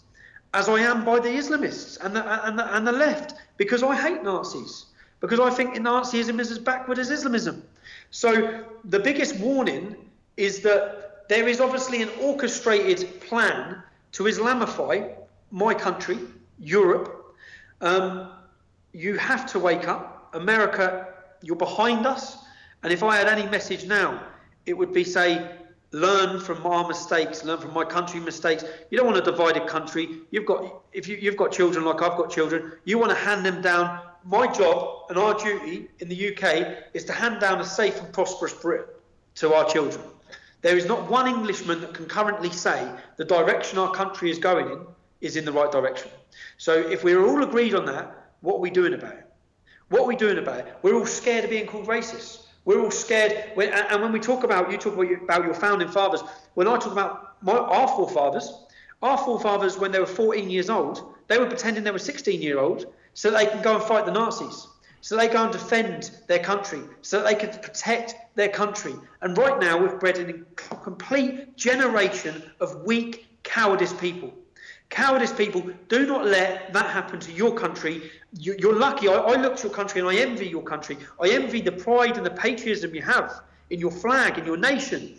as I am by the Islamists and the left, because I hate Nazis, because I think Nazism is as backward as Islamism. So the biggest warning is that there is obviously an orchestrated plan to Islamify my country, Europe. You have to wake up. America, you're behind us. And if I had any message now, it would be, say, learn from our mistakes, learn from my country's mistakes. You don't want a divided country. If you've got children like I've got children, you want to hand them down. My job and our duty in the UK is to hand down a safe and prosperous Britain to our children. There is not one Englishman that can currently say the direction our country is going in is in the right direction. So if we're all agreed on that, what are we doing about it? What are we doing about it? We're all scared of being called racist. We're all scared. And when we talk about, you talk about your founding fathers, when I talk about our forefathers, when they were 14 years old, they were pretending they were 16-year-olds so they can go and fight the Nazis, so they go and defend their country, so that they can protect their country. And right now we've bred a complete generation of weak, cowardice people. Cowardice people, do not let that happen to your country. You're lucky. I look to your country and I envy your country. I envy the pride and the patriotism you have in your flag, in your nation.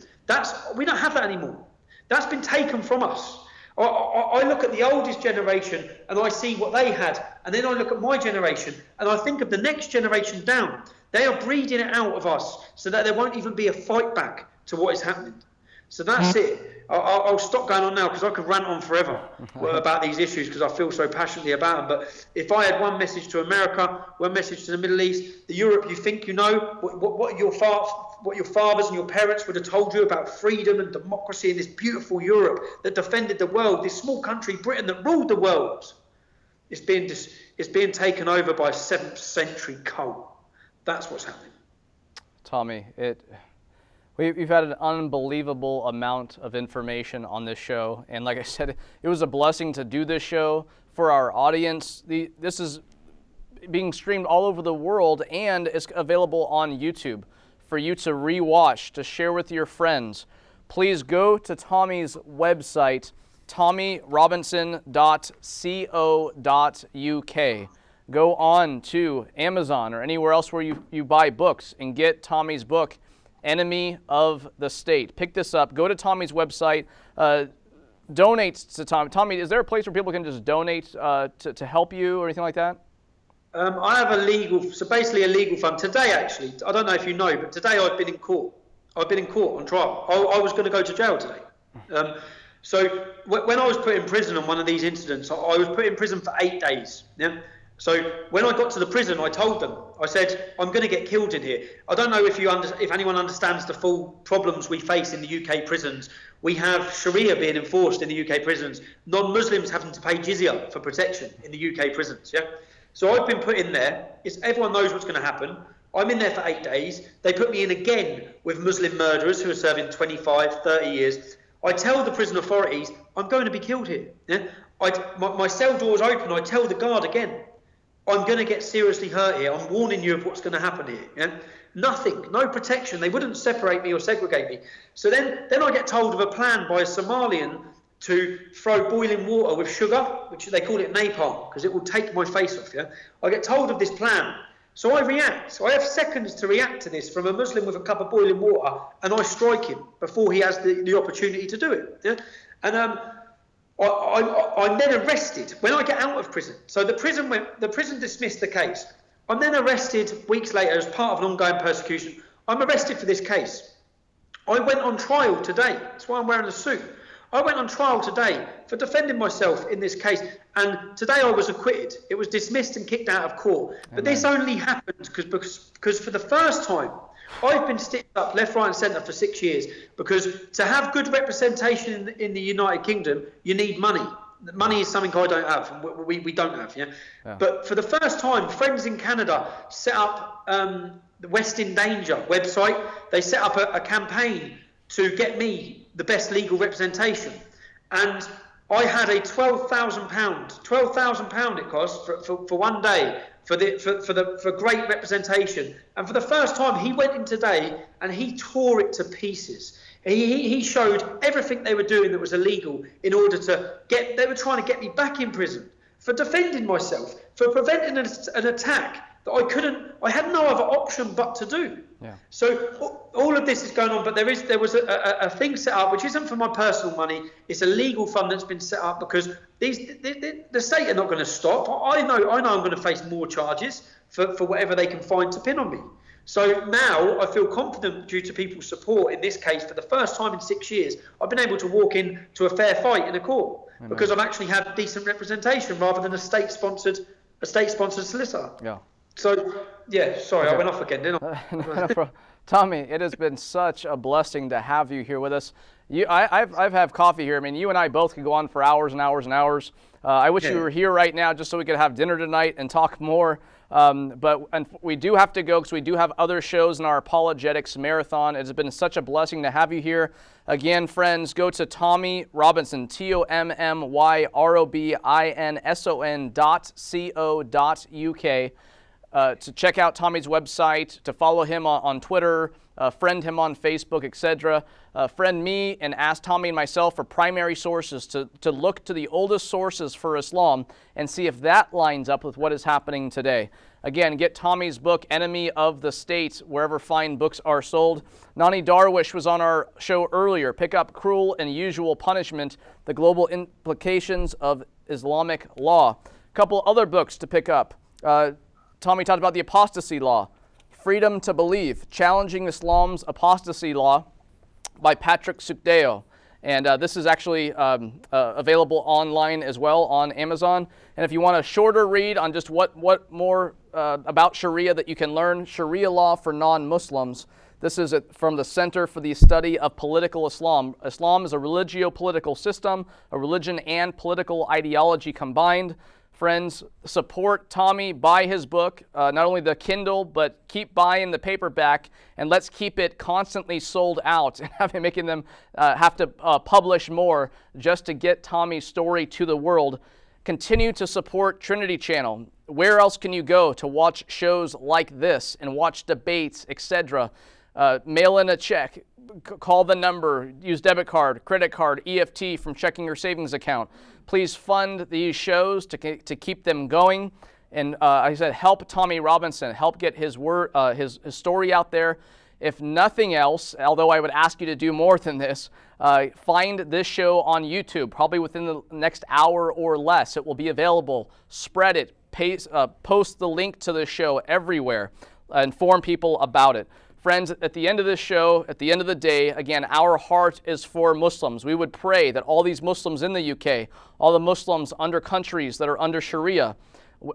We don't have that anymore. That's been taken from us. I look at the oldest generation and I see what they had, and then I look at my generation and I think of the next generation down. They are breeding it out of us so that there won't even be a fight back to what is happening. So that's it. I'll stop going on now because I could rant on forever about these issues because I feel so passionately about them. But if I had one message to America, one message to the Middle East, the Europe you think you know, what your fathers and your parents would have told you about freedom and democracy in this beautiful Europe that defended the world, this small country, Britain, that ruled the world, it's being taken over by a 7th century cult. That's what's happening. Tommy, We've had an unbelievable amount of information on this show, and like I said, it was a blessing to do this show for our audience. This is being streamed all over the world, and it's available on YouTube for you to rewatch, to share with your friends. Please go to Tommy's website, tommyrobinson.co.uk. Go on to Amazon or anywhere else where you buy books and get Tommy's book, Enemy of the State. Pick this up. Go to Tommy's website. Donate to Tommy. Tommy, is there a place where people can just donate to help you or anything like that? I have a legal fund. Today, actually, I don't know if you know, but today I've been in court. I've been in court on trial. I was going to go to jail today. So when I was put in prison on one of these incidents, I was put in prison for 8 days. Yeah. So when I got to the prison, I told them, I said, I'm going to get killed in here. I don't know if anyone understands the full problems we face in the UK prisons. We have Sharia being enforced in the UK prisons. Non-Muslims having to pay jizya for protection in the UK prisons. Yeah. So I've been put in there. Everyone knows what's going to happen. I'm in there for 8 days. They put me in again with Muslim murderers who are serving 25, 30 years. I tell the prison authorities, I'm going to be killed here. Yeah? my cell door's open. I tell the guard again, I'm going to get seriously hurt here. I'm warning you of what's going to happen here. Yeah? Nothing, no protection. They wouldn't separate me or segregate me. So then I get told of a plan by a Somalian to throw boiling water with sugar, which they call it napalm, because it will take my face off. Yeah, I get told of this plan. So I react. So I have seconds to react to this from a Muslim with a cup of boiling water, and I strike him before he has the opportunity to do it. Yeah? And I'm then arrested when I get out of prison. So the prison dismissed the case. I'm then arrested weeks later as part of an ongoing persecution. I'm arrested for this case. I went on trial today. That's why I'm wearing a suit. I went on trial today for defending myself in this case, and today I was acquitted. It was dismissed and kicked out of court. But this only happened because for the first time, I've been stitched up left, right and centre for 6 years, because to have good representation in the United Kingdom, you need money. Money is something I don't have, and we don't have. Yeah? But for the first time, friends in Canada set up the West in Danger website. They set up a campaign to get me the best legal representation, and I had a £12,000 it cost for 1 day for great representation. And for the first time, he went in today and he tore it to pieces. He showed everything they were doing that was illegal in order to they were trying to get me back in prison for defending myself, for preventing an attack that I had no other option but to do. Yeah. So all of this is going on, but there was a thing set up which isn't for my personal money. It's a legal fund that's been set up because the state are not going to stop. I know I'm going to face more charges for whatever they can find to pin on me. So now I feel confident, due to people's support in this case, for the first time in 6 years, I've been able to walk into a fair fight in a court. Amen. Because I've actually had decent representation rather than a state-sponsored solicitor. Yeah. So, yeah, sorry, okay. I went off again, didn't I? Tommy, it has been such a blessing to have you here with us. I've had coffee here. I mean, you and I both could go on for hours and hours and hours. I wish you were here right now just so we could have dinner tonight and talk more. But we do have to go because we do have other shows in our Apologetics Marathon. It has been such a blessing to have you here. Again, friends, go to Tommy Robinson, TommyRobinson.co.uk. To check out Tommy's website, to follow him on Twitter, friend him on Facebook, etc. Friend me and ask Tommy and myself for primary sources to look to the oldest sources for Islam and see if that lines up with what is happening today. Again, get Tommy's book, Enemy of the State, wherever fine books are sold. Nani Darwish was on our show earlier. Pick up Cruel and Usual Punishment, The Global Implications of Islamic Law. A couple other books to pick up. Tommy talked about the apostasy law, Freedom to Believe, Challenging Islam's Apostasy Law by Patrick Sukdeo. And this is actually available online as well on Amazon. And if you want a shorter read on just what more about Sharia that you can learn, Sharia Law for Non-Muslims, this is from the Center for the Study of Political Islam. Islam is a religio-political system, a religion and political ideology combined. Friends, support Tommy, buy his book, not only the Kindle, but keep buying the paperback, and let's keep it constantly sold out and making them have to publish more just to get Tommy's story to the world. Continue to support Trinity Channel. Where else can you go to watch shows like this and watch debates, etc.? Mail in a check, call the number, use debit card, credit card, EFT from checking your savings account. Please fund these shows to keep them going. And like I said, help Tommy Robinson, help get his story out there. If nothing else, although I would ask you to do more than this, find this show on YouTube, probably within the next hour or less. It will be available. Spread it, post the link to the show everywhere, inform people about it. Friends, at the end of this show, at the end of the day, again, our heart is for Muslims. We would pray that all these Muslims in the UK, all the Muslims under countries that are under Sharia,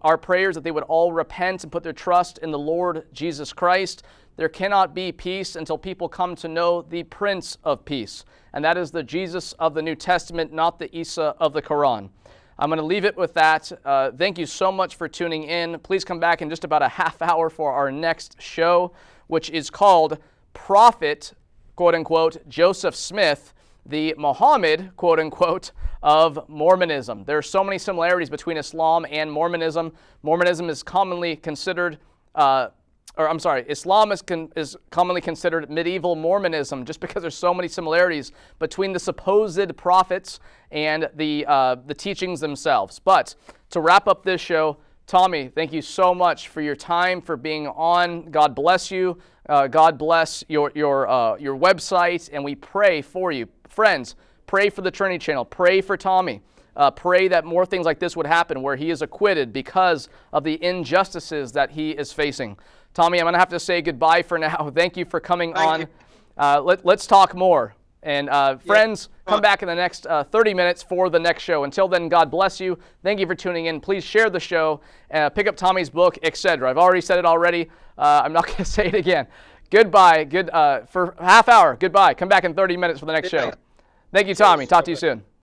our prayers that they would all repent and put their trust in the Lord Jesus Christ. There cannot be peace until people come to know the Prince of Peace, and that is the Jesus of the New Testament, not the Isa of the Quran. I'm going to leave it with that. Thank you so much for tuning in. Please come back in just about a half hour for our next show, which is called Prophet, quote unquote, Joseph Smith, the Muhammad, quote unquote, of Mormonism. There are so many similarities between Islam and Mormonism. Mormonism is commonly considered, Islam is commonly considered medieval Mormonism just because there's so many similarities between the supposed prophets and the teachings themselves. But to wrap up this show, Tommy, thank you so much for your time, for being on. God bless you. God bless your website, and we pray for you. Friends, pray for the Trinity channel. Pray for Tommy. Pray that more things like this would happen where he is acquitted because of the injustices that he is facing. Tommy, I'm going to have to say goodbye for now. Thank you for coming on. Let's talk more. And friends, come back in the next 30 minutes for the next show. Until then, God bless you. Thank you for tuning in. Please share the show, pick up Tommy's book, etc. I've already said it already. I'm not going to say it again. Goodbye. For half hour. Goodbye. Come back in 30 minutes for the next show. Thank you, Tommy. Talk to you soon.